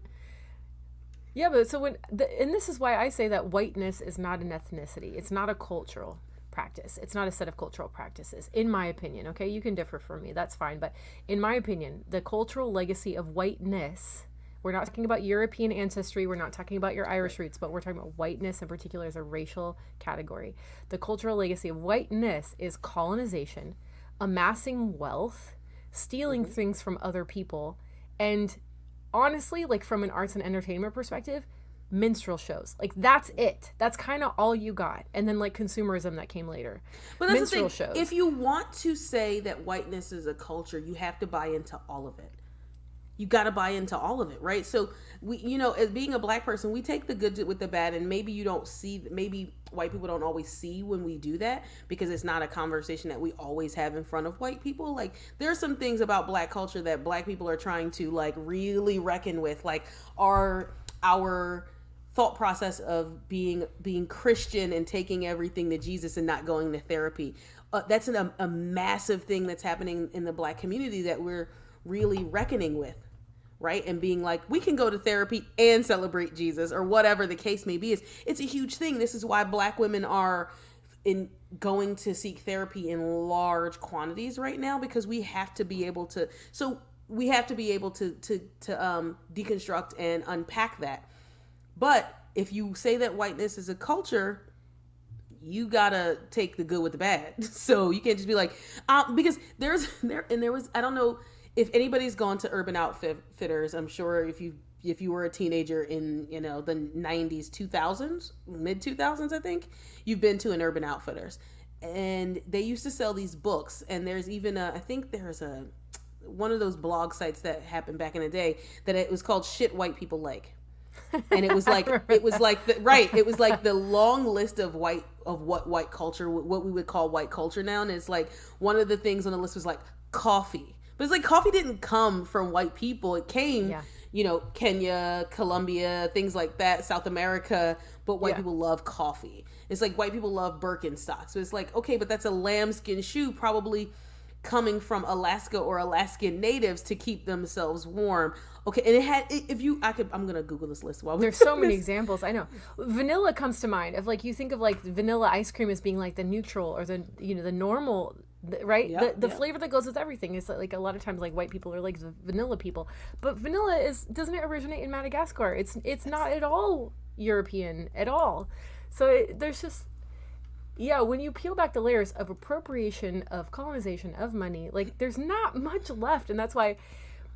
Yeah, but so and this is why I say that whiteness is not an ethnicity. It's not a cultural practice. It's not a set of cultural practices, in my opinion. Okay, you can differ from me. That's fine. But in my opinion, the cultural legacy of whiteness, we're not talking about European ancestry. We're not talking about your Irish roots, but we're talking about whiteness in particular as a racial category. The cultural legacy of whiteness is colonization, amassing wealth, stealing things from other people, and honestly, like from an arts and entertainment perspective, minstrel shows. Like that's it. That's kind of all you got. And then like consumerism that came later. But that's minstrel the thing. shows. If you want to say that whiteness is a culture, you have to buy into all of it. You got to buy into all of it, right? So we, as being a Black person, we take the good with the bad, and maybe maybe white people don't always see when we do that, because it's not a conversation that we always have in front of white people. Like there's some things about Black culture that Black people are trying to like really reckon with, like our thought process of being Christian and taking everything to Jesus and not going to therapy. That's a massive thing that's happening in the Black community that we're really reckoning with. Right? And being like, we can go to therapy and celebrate Jesus, or whatever the case may be. It's a huge thing. This is why Black women are going to seek therapy in large quantities right now, because we have to be able to. So we have to be able to deconstruct and unpack that. But if you say that whiteness is a culture, you gotta take the good with the bad. So you can't just be like, because there was I don't know if anybody's gone to Urban Outfitters. I'm sure if you were a teenager in the 90s, 2000s, mid 2000s, I think you've been to an Urban Outfitters, and they used to sell these books. And there's even I think there's one of those blog sites that happened back in the day that it was called Shit White People Like. And it was like the long list of what white culture, what we would call white culture now. And it's like one of the things on the list was like coffee. But it's like coffee didn't come from white people. It came, Kenya, Colombia, things like that, South America. But white people love coffee. It's like white people love Birkenstocks. So it's like, okay, but that's a lambskin shoe probably coming from Alaska or Alaskan natives to keep themselves warm. Okay, and it had, if you, I'm gonna Google this list while we're There's so many examples. I know vanilla comes to mind. Of like, you think of like vanilla ice cream as being like the neutral or the, you know, the normal, right? The flavor that goes with everything is like a lot of times like white people are like the vanilla people, but vanilla doesn't it originate in Madagascar? It's not at all European at all. So there's just, yeah, when you peel back the layers of appropriation, of colonization, of money, like there's not much left. And that's why,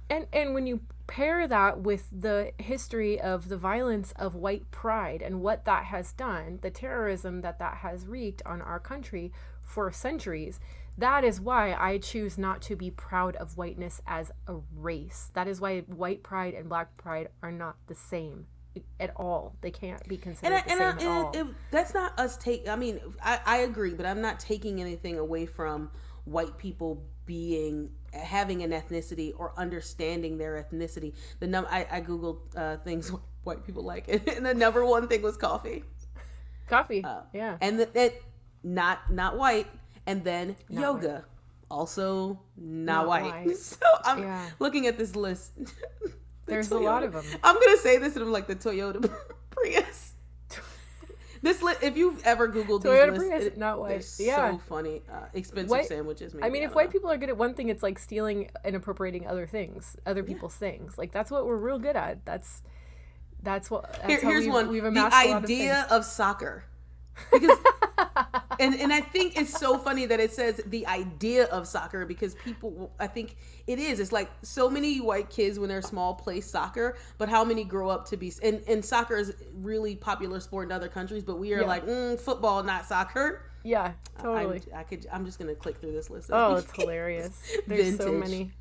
and when you pair that with the history of the violence of white pride and what that has done, the terrorism that has wreaked on our country for centuries, that is why I choose not to be proud of whiteness as a race. That is why white pride and black pride are not the same at all. They can't be considered the same at all. That's not us I mean, I agree, but I'm not taking anything away from white people having an ethnicity or understanding their ethnicity. I googled things white people like, and the number one thing was coffee. Yeah, and not white, and then not yoga, white. Also not white. So I'm looking at this list. There's Toyota. A lot of them. I'm gonna say this, and I'm like the Toyota Prius. This if you've ever Googled Toyota these lists, not white. So funny. Expensive sandwiches. Maybe, I mean, if white people are good at one thing, it's like stealing and appropriating other people's things. Like that's what we're real good at. That's here's how one. We've amassed the idea of soccer. Because and I think it's so funny that it says the idea of soccer, because people, I think it's like so many white kids when they're small play soccer, but how many grow up to be, and soccer is really popular sport in other countries, but we are like football, not soccer. Yeah, totally. I'm just gonna click through this list. Oh, it's hilarious. There's so many.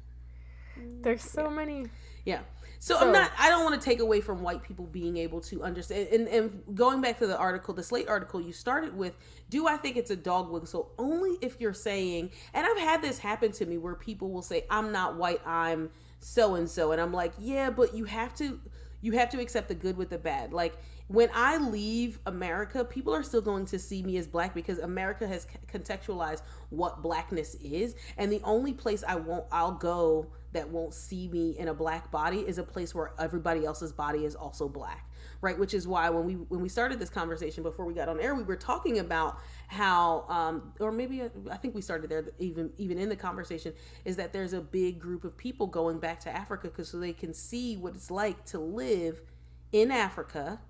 There's so many. Yeah. So I don't want to take away from white people being able to understand. And going back to the article, the Slate article you started with, do I think it's a dog whistle? Only if you're saying, and I've had this happen to me where people will say, I'm not white, I'm so-and-so. And I'm like, yeah, but you have to accept the good with the bad. Like when I leave America, people are still going to see me as black because America has contextualized what blackness is. And the only place I'll go that won't see me in a black body is a place where everybody else's body is also black, right? Which is why when we started this conversation before we got on air, we were talking about how, or maybe I think we started there even in the conversation, is that there's a big group of people going back to Africa so they can see what it's like to live in Africa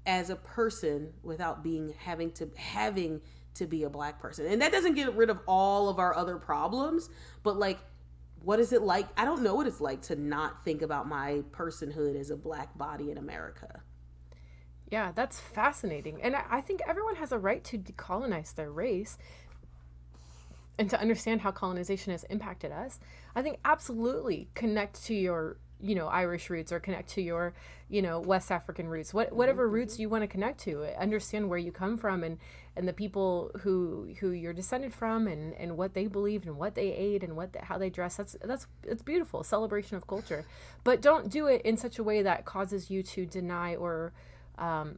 as a person without having to be a black person. And that doesn't get rid of all of our other problems, but like, what is it like? I don't know what it's like to not think about my personhood as a black body in America. Yeah, that's fascinating. And I think everyone has a right to decolonize their race and to understand how colonization has impacted us. I think absolutely connect to your, Irish roots, or connect to your, West African roots, whatever roots you want to connect to. Understand where you come from and the people who you're descended from and what they believed and what they ate and how they dress. It's beautiful, celebration of culture. But don't do it in such a way that causes you to deny or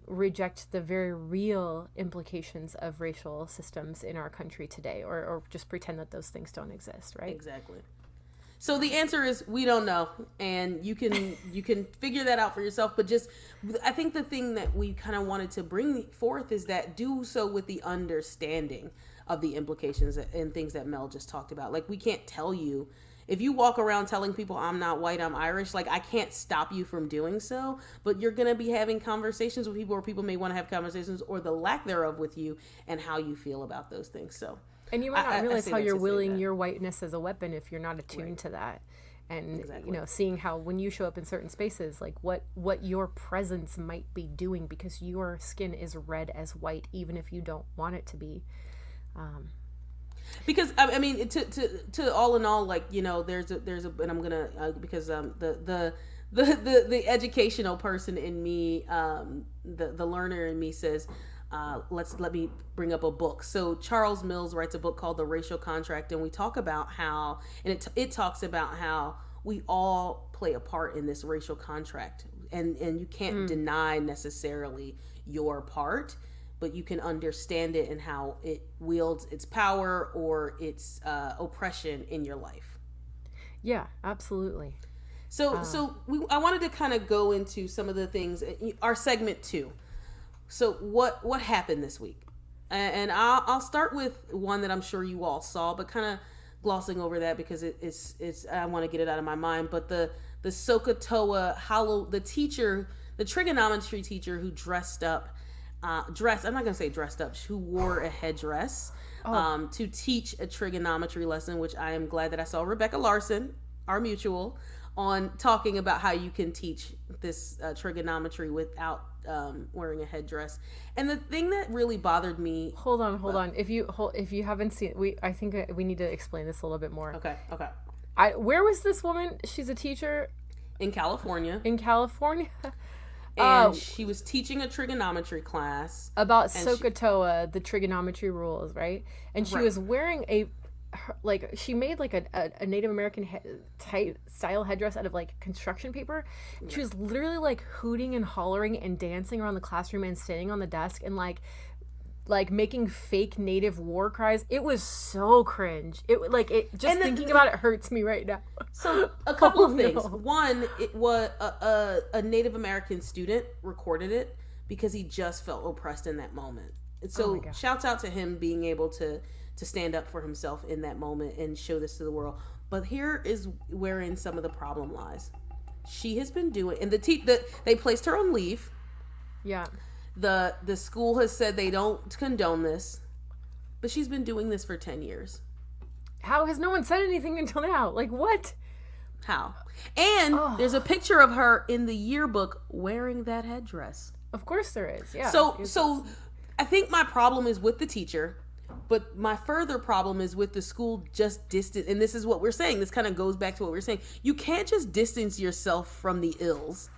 reject the very real implications of racial systems in our country today, or just pretend that those things don't exist, right? Exactly. So the answer is we don't know, and you can figure that out for yourself. But I think the thing that we kind of wanted to bring forth is that do so with the understanding of the implications and things that Mel just talked about. Like we can't tell you, if you walk around telling people I'm not white, I'm Irish, like I can't stop you from doing so, but you're going to be having conversations with people, or people may want to have conversations, or the lack thereof, with you and how you feel about those things. So. And you might not realize how you're wielding your whiteness as a weapon if you're not attuned to that. And, seeing how when you show up in certain spaces, like what your presence might be doing because your skin is red as white, even if you don't want it to be. Because, I mean, to all in all, like, there's a, and I'm going to, because the educational person in me, the learner in me says, let me bring up a book. So Charles Mills writes a book called The Racial Contract, and we talk about how, and it talks about how we all play a part in this racial contract, and you can't deny necessarily your part, but you can understand it and how it wields its power or its oppression in your life. Yeah, absolutely. I wanted to kind of go into some of the things, our segment 2. So what happened this week? And I'll start with one that I'm sure you all saw, but kind of glossing over that because it's I want to get it out of my mind. But the SOHCAHTOA the trigonometry teacher who dressed up, I'm not gonna say dressed up, who wore a headdress to teach a trigonometry lesson, which I am glad that I saw Rebecca Larson, our mutual, on talking about how you can teach this trigonometry without wearing a headdress. And the thing that really bothered me. Hold on. If you haven't seen, I think we need to explain this a little bit more. Okay. Where was this woman? She's a teacher in California. And she was teaching a trigonometry class about SOHCAHTOA, the trigonometry rules, right? And she was wearing she made like a Native American type style headdress out of like construction paper. She was literally like hooting and hollering and dancing around the classroom and standing on the desk and like making fake Native war cries. It was so cringe. Thinking about it hurts me right now. So a couple of things. No. One, it was a Native American student recorded it because he just felt oppressed in that moment. And so shouts out to him being able to stand up for himself in that moment and show this to the world. But here is wherein some of the problem lies. She has been doing, and they placed her on leave. Yeah. The school has said they don't condone this, but she's been doing this for 10 years. How has no one said anything until now? Like, what? How? And there's a picture of her in the yearbook wearing that headdress. Of course there is, yeah. So I think my problem is with the teacher, but my further problem is with the school just distance. And this is what we're saying. This kind of goes back to what we're saying. You can't just distance yourself from the ills.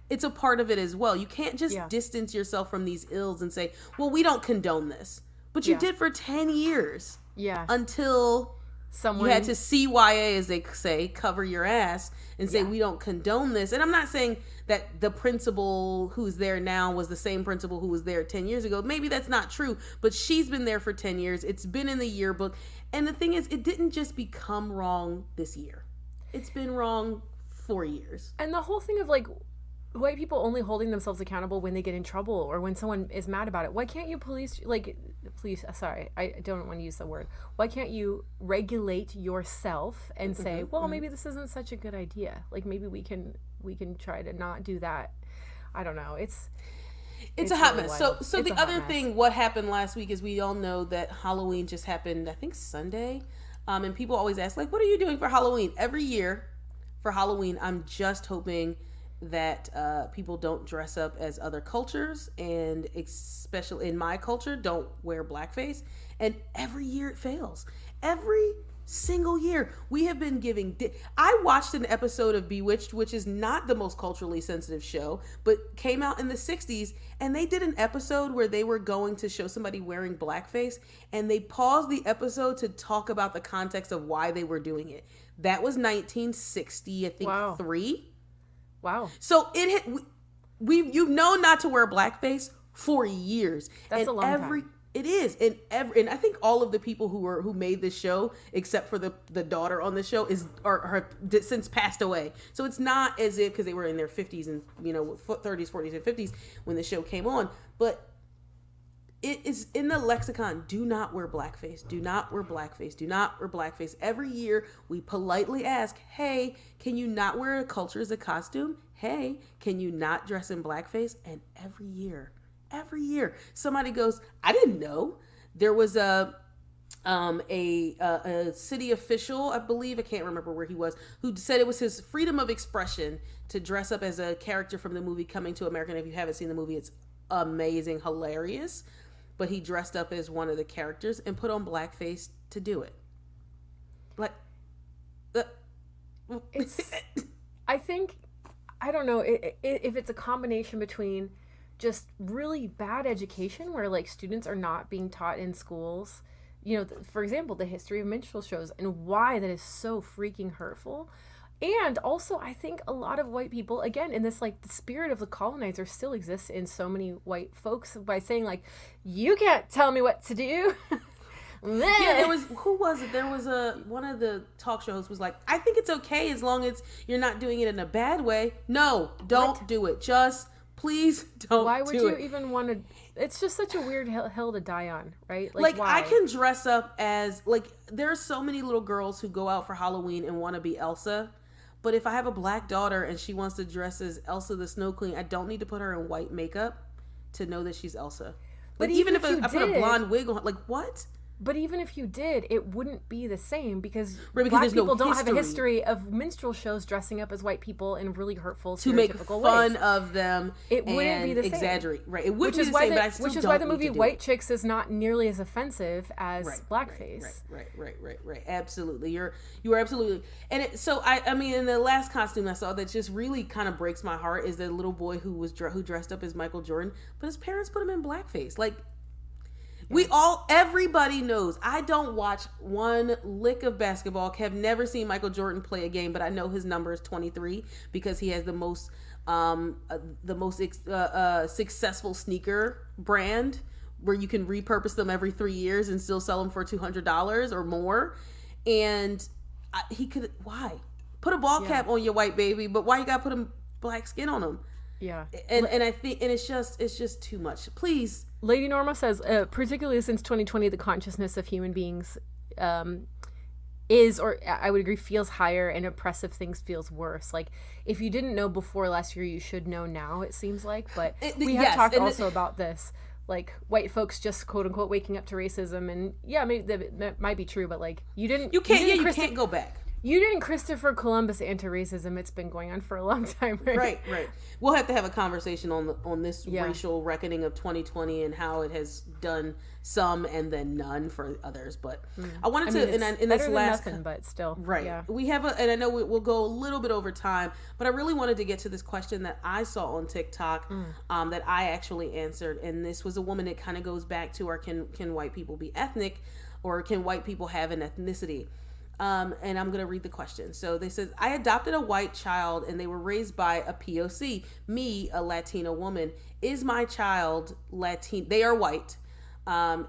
It's a part of it as well. You can't just distance yourself from these ills and say, well, we don't condone this. But you did for 10 years. Yeah. Until you had to CYA, as they say, cover your ass and say, we don't condone this. And I'm not saying that the principal who's there now was the same principal who was there 10 years ago. Maybe that's not true. But she's been there for 10 years. It's been in the yearbook. And the thing is, it didn't just become wrong this year. It's been wrong for years. And the whole thing of like, white people only holding themselves accountable when they get in trouble or when someone is mad about it. Why can't you police, sorry, I don't want to use the word. Why can't you regulate yourself and say, well, maybe this isn't such a good idea. Like maybe we can try to not do that. I don't know. It's a hot mess. So the other thing, what happened last week is we all know that Halloween just happened, I think Sunday. And people always ask, like, what are you doing for Halloween? Every year for Halloween, I'm just hoping that people don't dress up as other cultures, and especially in my culture, don't wear blackface. And every year it fails. Every single year we have been giving. I watched an episode of Bewitched, which is not the most culturally sensitive show, but came out in the 60s, and they did an episode where they were going to show somebody wearing blackface, and they paused the episode to talk about the context of why they were doing it. That was 1960, I think, 3. Wow. So you've known not to wear blackface for years. That's a long time. It is. And I think all of the people who made this show, except for the daughter on the show, are since passed away. So it's not as if, because they were in their 50s and 30s, 40s, and 50s when the show came on, but it is in the lexicon. Do not wear blackface. Do not wear blackface. Do not wear blackface. Every year we politely ask, hey, can you not wear a culture as a costume? Hey, can you not dress in blackface? And every year somebody goes, I didn't know. There was a city official, I believe, I can't remember where he was, who said it was his freedom of expression to dress up as a character from the movie Coming to America. And if you haven't seen the movie, it's amazing, hilarious. But he dressed up as one of the characters and put on blackface to do it. Like, I think, I don't know if it's a combination between just really bad education where like students are not being taught in schools, for example, the history of minstrel shows and why that is so freaking hurtful. And also, I think a lot of white people, again, in this like the spirit of the colonizer, still exists in so many white folks by saying like, "You can't tell me what to do." Yeah, there was, who was it? There was one of the talk show hosts was like, I think it's okay as long as you're not doing it in a bad way. No, don't do it. Just please don't. Why would do you it. even want to? It's just such a weird hill to die on, right? Like why? I can dress up as like there are so many little girls who go out for Halloween and want to be Elsa. But if I have a black daughter and she wants to dress as Elsa the Snow Queen, I don't need to put her in white makeup to know that she's Elsa. Like But even if you I put a did- blonde wig on, like what? But even if you did, it wouldn't be the same because, Right, because black there's no people don't have a history. history of minstrel shows dressing up as white people in really hurtful, To make stereotypical fun ways. of them, It wouldn't and be the same. exaggerate. Right, it wouldn't Which be is the same. why But I still which is don't why the need movie to do White it. Chicks is not nearly as offensive as blackface. Right. Absolutely, you are absolutely. And so I mean, in the last costume I saw that just really kind of breaks my heart is the little boy who dressed up as Michael Jordan, but his parents put him in blackface. Like everybody knows. I don't watch one lick of basketball. Have never seen Michael Jordan play a game, but I know his number is 23 because he has the most successful sneaker brand where you can repurpose them every 3 years and still sell them for $200 or more. And he could, why put a ball cap on your white baby, but why you gotta put a black skin on him? Yeah. And I think, and it's just too much. Please. Lady Norma says, particularly since 2020, the consciousness of human beings is, or I would agree, feels higher, and oppressive things feels worse. Like, if you didn't know before last year, you should know now, it seems like. But we have talked also about this. Like, white folks just quote unquote waking up to racism, and yeah, maybe that might be true, but like you can't go back. You didn't Christopher Columbus anti-racism. It's been going on for a long time, right? Right. We'll have to have a conversation on this racial reckoning of 2020 and how it has done some and then none for others. But I wanted to, in this last, nothing, but still, right? Yeah. We have and I know we'll go a little bit over time, but I really wanted to get to this question that I saw on TikTok that I actually answered, and this was a woman that kind of goes back to, or can white people be ethnic, or can white people have an ethnicity? And I'm going to read the question. So they said, I adopted a white child and they were raised by a POC, me, a Latino woman. Is my child Latino? They are white.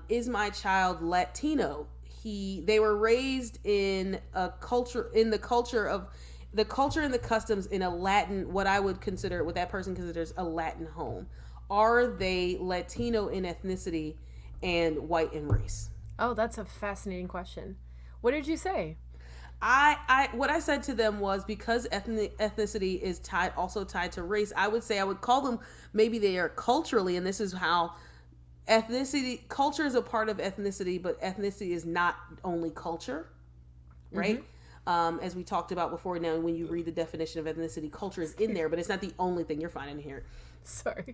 Is my child Latino? They were raised in a culture, in the culture and the customs in a Latin, what that person considers a Latin home. Are they Latino in ethnicity and white in race? Oh, that's a fascinating question. What did you say? What I said to them was, because ethnicity is also tied to race, I would call them, maybe they are culturally, and this is how culture is a part of ethnicity, but ethnicity is not only culture, right? As we talked about before. Now, when you read the definition of ethnicity, culture is in there, but it's not the only thing you're finding here. Sorry.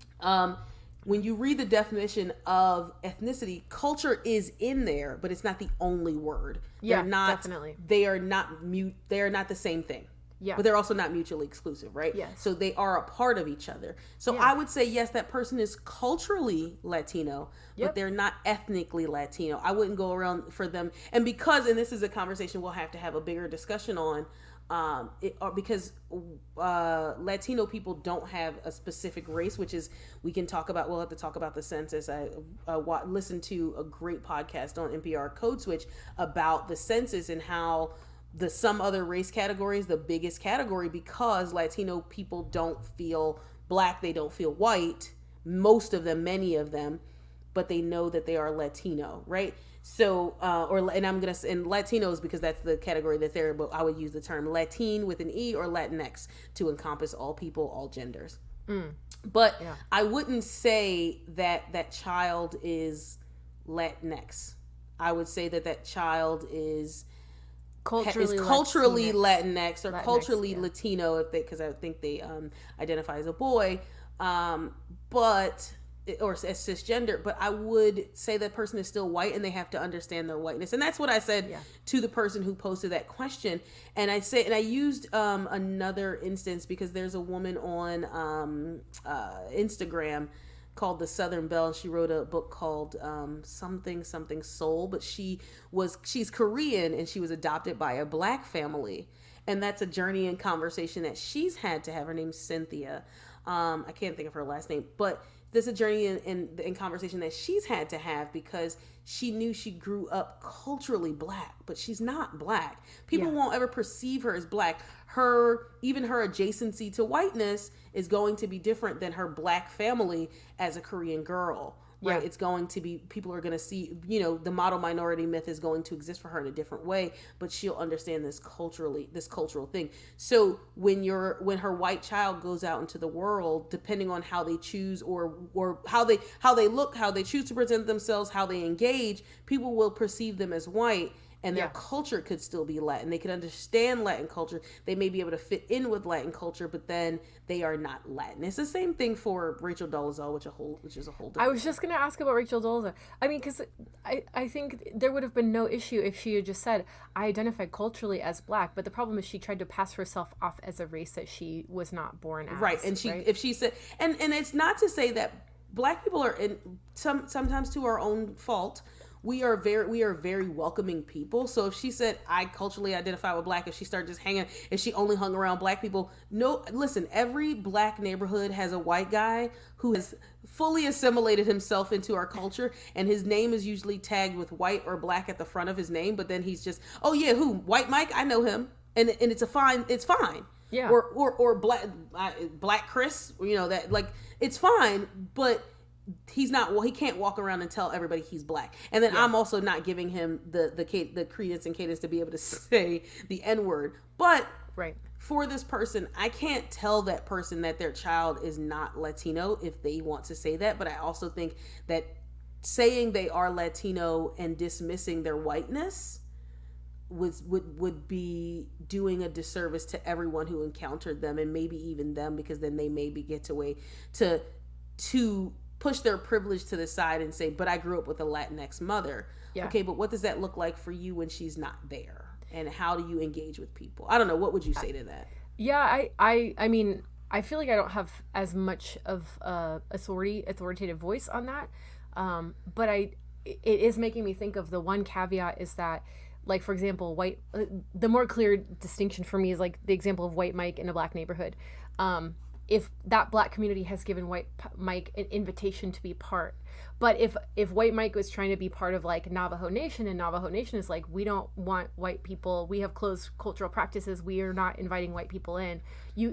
When you read the definition of ethnicity, culture is in there, but it's not the only word. Definitely. They are not the same thing. Yeah. But they're also not mutually exclusive, right? Yes. So they are a part of each other. So I would say, yes, that person is culturally Latino, but they're not ethnically Latino. I wouldn't go around for them. And this is a conversation we'll have to have a bigger discussion on, because Latino people don't have a specific race, which is, we'll have to talk about the census. I listened to a great podcast on NPR, Code Switch, about the census and how some other race categories, the biggest category, because Latino people don't feel black, they don't feel white, most of them, many of them, but they know that they are Latino, right? So, and Latinos, because that's the category that's there, but I would use the term Latin with an E, or Latinx, to encompass all people, all genders. But I wouldn't say that child is Latinx. I would say that child is culturally Latinx, or culturally Latino, because I think they identify as a boy, or as cisgender. But I would say that person is still white, and they have to understand their whiteness. And that's what I said to the person who posted that question. And I used another instance, because there's a woman on Instagram called The Southern Belle. She wrote a book called something Soul, but she's Korean, and she was adopted by a black family. And that's a journey and conversation that she's had to have. Her name's Cynthia. I can't think of her last name, but this is a journey in conversation that she's had to have because she knew she grew up culturally black, but she's not black. People won't ever perceive her as black. Even her adjacency to whiteness is going to be different than her black family as a Korean girl. Right. It's going to be, people are going to see, the model minority myth is going to exist for her in a different way, but she'll understand this cultural thing. So when her white child goes out into the world, depending on how they choose or how they look, how they choose to present themselves, how they engage, people will perceive them as white. And their culture could still be Latin. They could understand Latin culture. They may be able to fit in with Latin culture, but then they are not Latin. It's the same thing for Rachel Dolezal, which is a whole different I was just going to ask about Rachel Dolezal. I mean, because I think there would have been no issue if she had just said, I identify culturally as black, but the problem is she tried to pass herself off as a race that she was not born as. Right, and if she said, and it's not to say that black people are sometimes to our own fault. We are very welcoming people. So if she said, I culturally identify with black, if she started just hanging, if she only hung around black people, no, listen, every black neighborhood has a white guy who has fully assimilated himself into our culture, and his name is usually tagged with white or black at the front of his name, but then he's just, oh yeah, who? White Mike? I know him. And it's fine. Yeah. Or black Chris, that, like, it's fine, but he can't walk around and tell everybody he's black. And then I'm also not giving him the credence and cadence to be able to say the N-word. But for this person, I can't tell that person that their child is not Latino if they want to say that. But I also think that saying they are Latino and dismissing their whiteness would be doing a disservice to everyone who encountered them, and maybe even them, because then they maybe get to push their privilege to the side and say, but I grew up with a Latinx mother. Yeah. Okay, but what does that look like for you when she's not there? And how do you engage with people? I don't know. What would you say to that? Yeah, I mean, I feel like I don't have as much of authoritative voice on that. But it is making me think of the one caveat is that, like, for example, the more clear distinction for me is like the example of White Mike in a black neighborhood. If that black community has given White Mike an invitation to be part. But if White Mike was trying to be part of like Navajo Nation, and Navajo Nation is like, we don't want white people, we have closed cultural practices, we are not inviting white people in.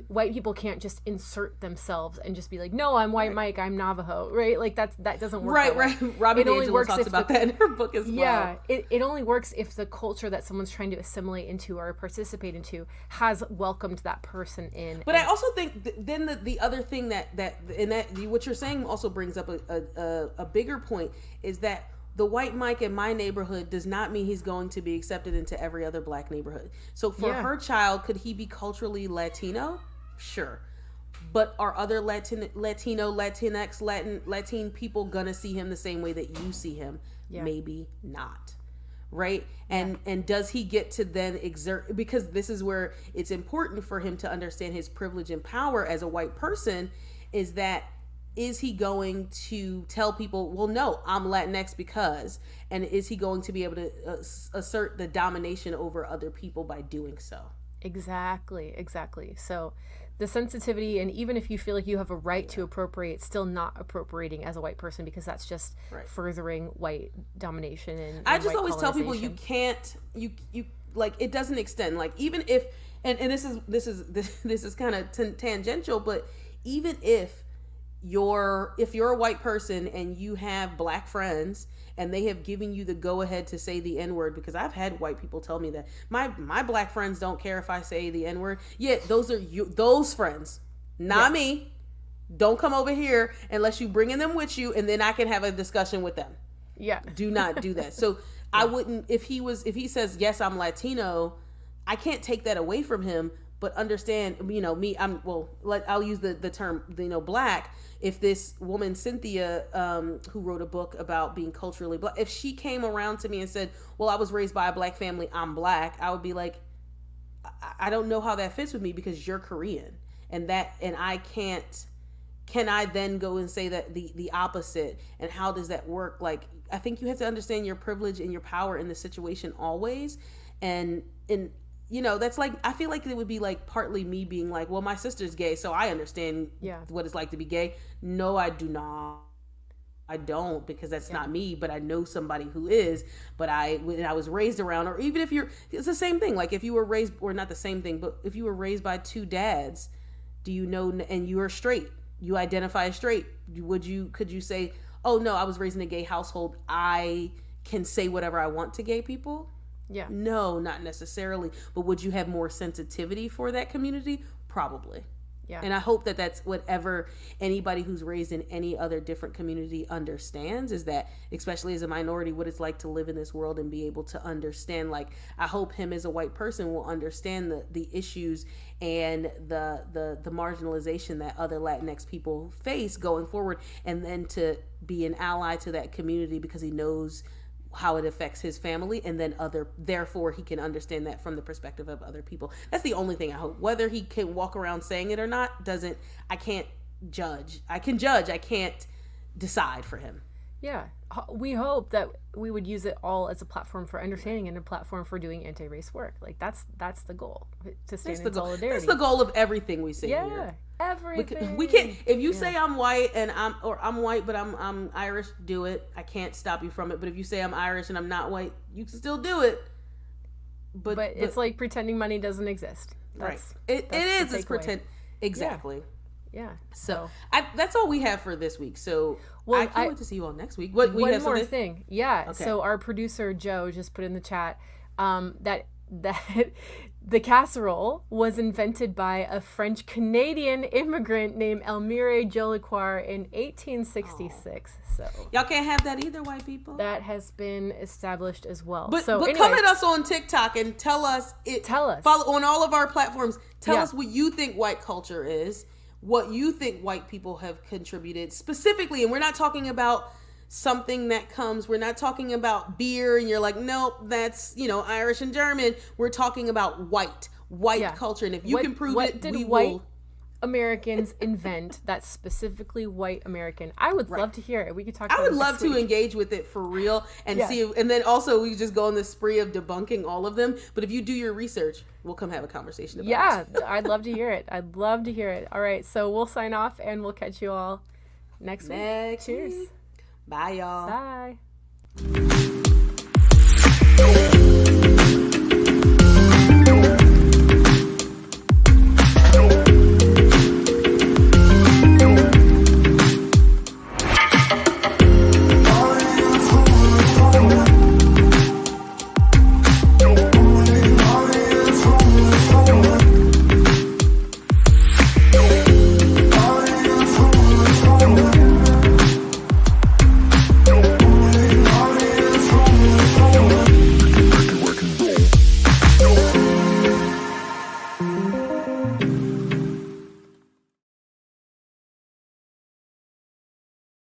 White people can't just insert themselves and just be like, no, I'm White Mike, I'm Navajo, right? Like that doesn't work. Right. Robbie D'Angelo talks about that in her book as well. Yeah, it only works if the culture that someone's trying to assimilate into or participate into has welcomed that person in. But I also think then the other thing that what you're saying also brings up a bigger point is that the White Mike in my neighborhood does not mean he's going to be accepted into every other black neighborhood. So for her child, could he be culturally Latino? Sure. But are other Latino, Latinx, Latin people gonna see him the same way that you see him? Yeah. Maybe not. Right? And does he get to then exert, because this is where it's important for him to understand his privilege and power as a white person, is he going to tell people, well, no, I'm Latinx because, and is he going to be able to assert the domination over other people by doing so? Exactly. So the sensitivity, and even if you feel like you have a right to appropriate, still not appropriating as a white person, because that's just furthering white domination. And I just always tell people you can't, you like, it doesn't extend, like, even if, and this is kind of tangential, but even if you're a white person and you have black friends and they have given you the go ahead to say the N-word, because I've had white people tell me that my black friends don't care if I say the N-word. Yeah, those are those friends, not me. Don't come over here unless you bringing them with you, and then I can have a discussion with them. Yeah. Do not do that. So I wouldn't, if he says, yes, I'm Latino, I can't take that away from him, but understand, I'll use the term, black. If this woman, Cynthia, who wrote a book about being culturally black, if she came around to me and said, well, I was raised by a black family, I'm black, I would be like, I don't know how that fits with me, because you're Korean. And I can't, can I then go and say that the opposite? And how does that work? Like, I think you have to understand your privilege and your power in the situation always. And that's like, I feel like it would be like partly me being like, well, my sister's gay, so I understand what it's like to be gay. No, I do not. I don't, because that's not me, but I know somebody who is. But when I was raised around, or even if it's the same thing. Like if you were raised, or not the same thing, but if you were raised by two dads, do you know, and you are straight, you identify as straight, could you say, oh no, I was raised in a gay household, I can say whatever I want to gay people? Yeah. No, not necessarily. But would you have more sensitivity for that community? Probably. Yeah. And I hope that that's whatever anybody who's raised in any other different community understands, is that, especially as a minority, what it's like to live in this world and be able to understand. Like, I hope him as a white person will understand the issues and the marginalization that other Latinx people face going forward, and then to be an ally to that community because he knows how it affects his family, and then therefore he can understand that from the perspective of other people. That's the only thing I hope. Whether he can walk around saying it or not I can't judge. I can judge, I can't decide for him. Yeah, we hope that we would use it all as a platform for understanding and a platform for doing anti-race work. Like that's the goal, to stand in solidarity. That's the goal of everything we say here. Yeah, everything. We can't. If you say I'm white and I'm white but I'm Irish, do it. I can't stop you from it. But if you say I'm Irish and I'm not white, you can still do it. But it's like pretending money doesn't exist. That's, right. It is. It's pretend. Exactly. Yeah. So that's all we have for this week. So I can't wait to see you all next week. One more thing. Yeah. Okay. So our producer Joe just put in the chat that the casserole was invented by a French-Canadian immigrant named Elmire Jolicoeur in 1866. So y'all can't have that either, white people. That has been established as well. But anyway, come at us on TikTok and tell us. Follow on all of our platforms. Tell us what you think white culture is, what you think white people have contributed specifically. And we're not talking about something that comes, we're not talking about beer and you're like, nope, that's, Irish and German. We're talking about white culture. And if you can prove it, we will. Americans invent that's specifically white American. I would love to hear it. We could talk about it. I would love to engage with it for real and see, and then also we just go on this spree of debunking all of them. But if you do your research, we'll come have a conversation about it. I'd love to hear it. I'd love to hear it. All right, so we'll sign off and we'll catch you all next week. Cheers. Bye, y'all. Bye.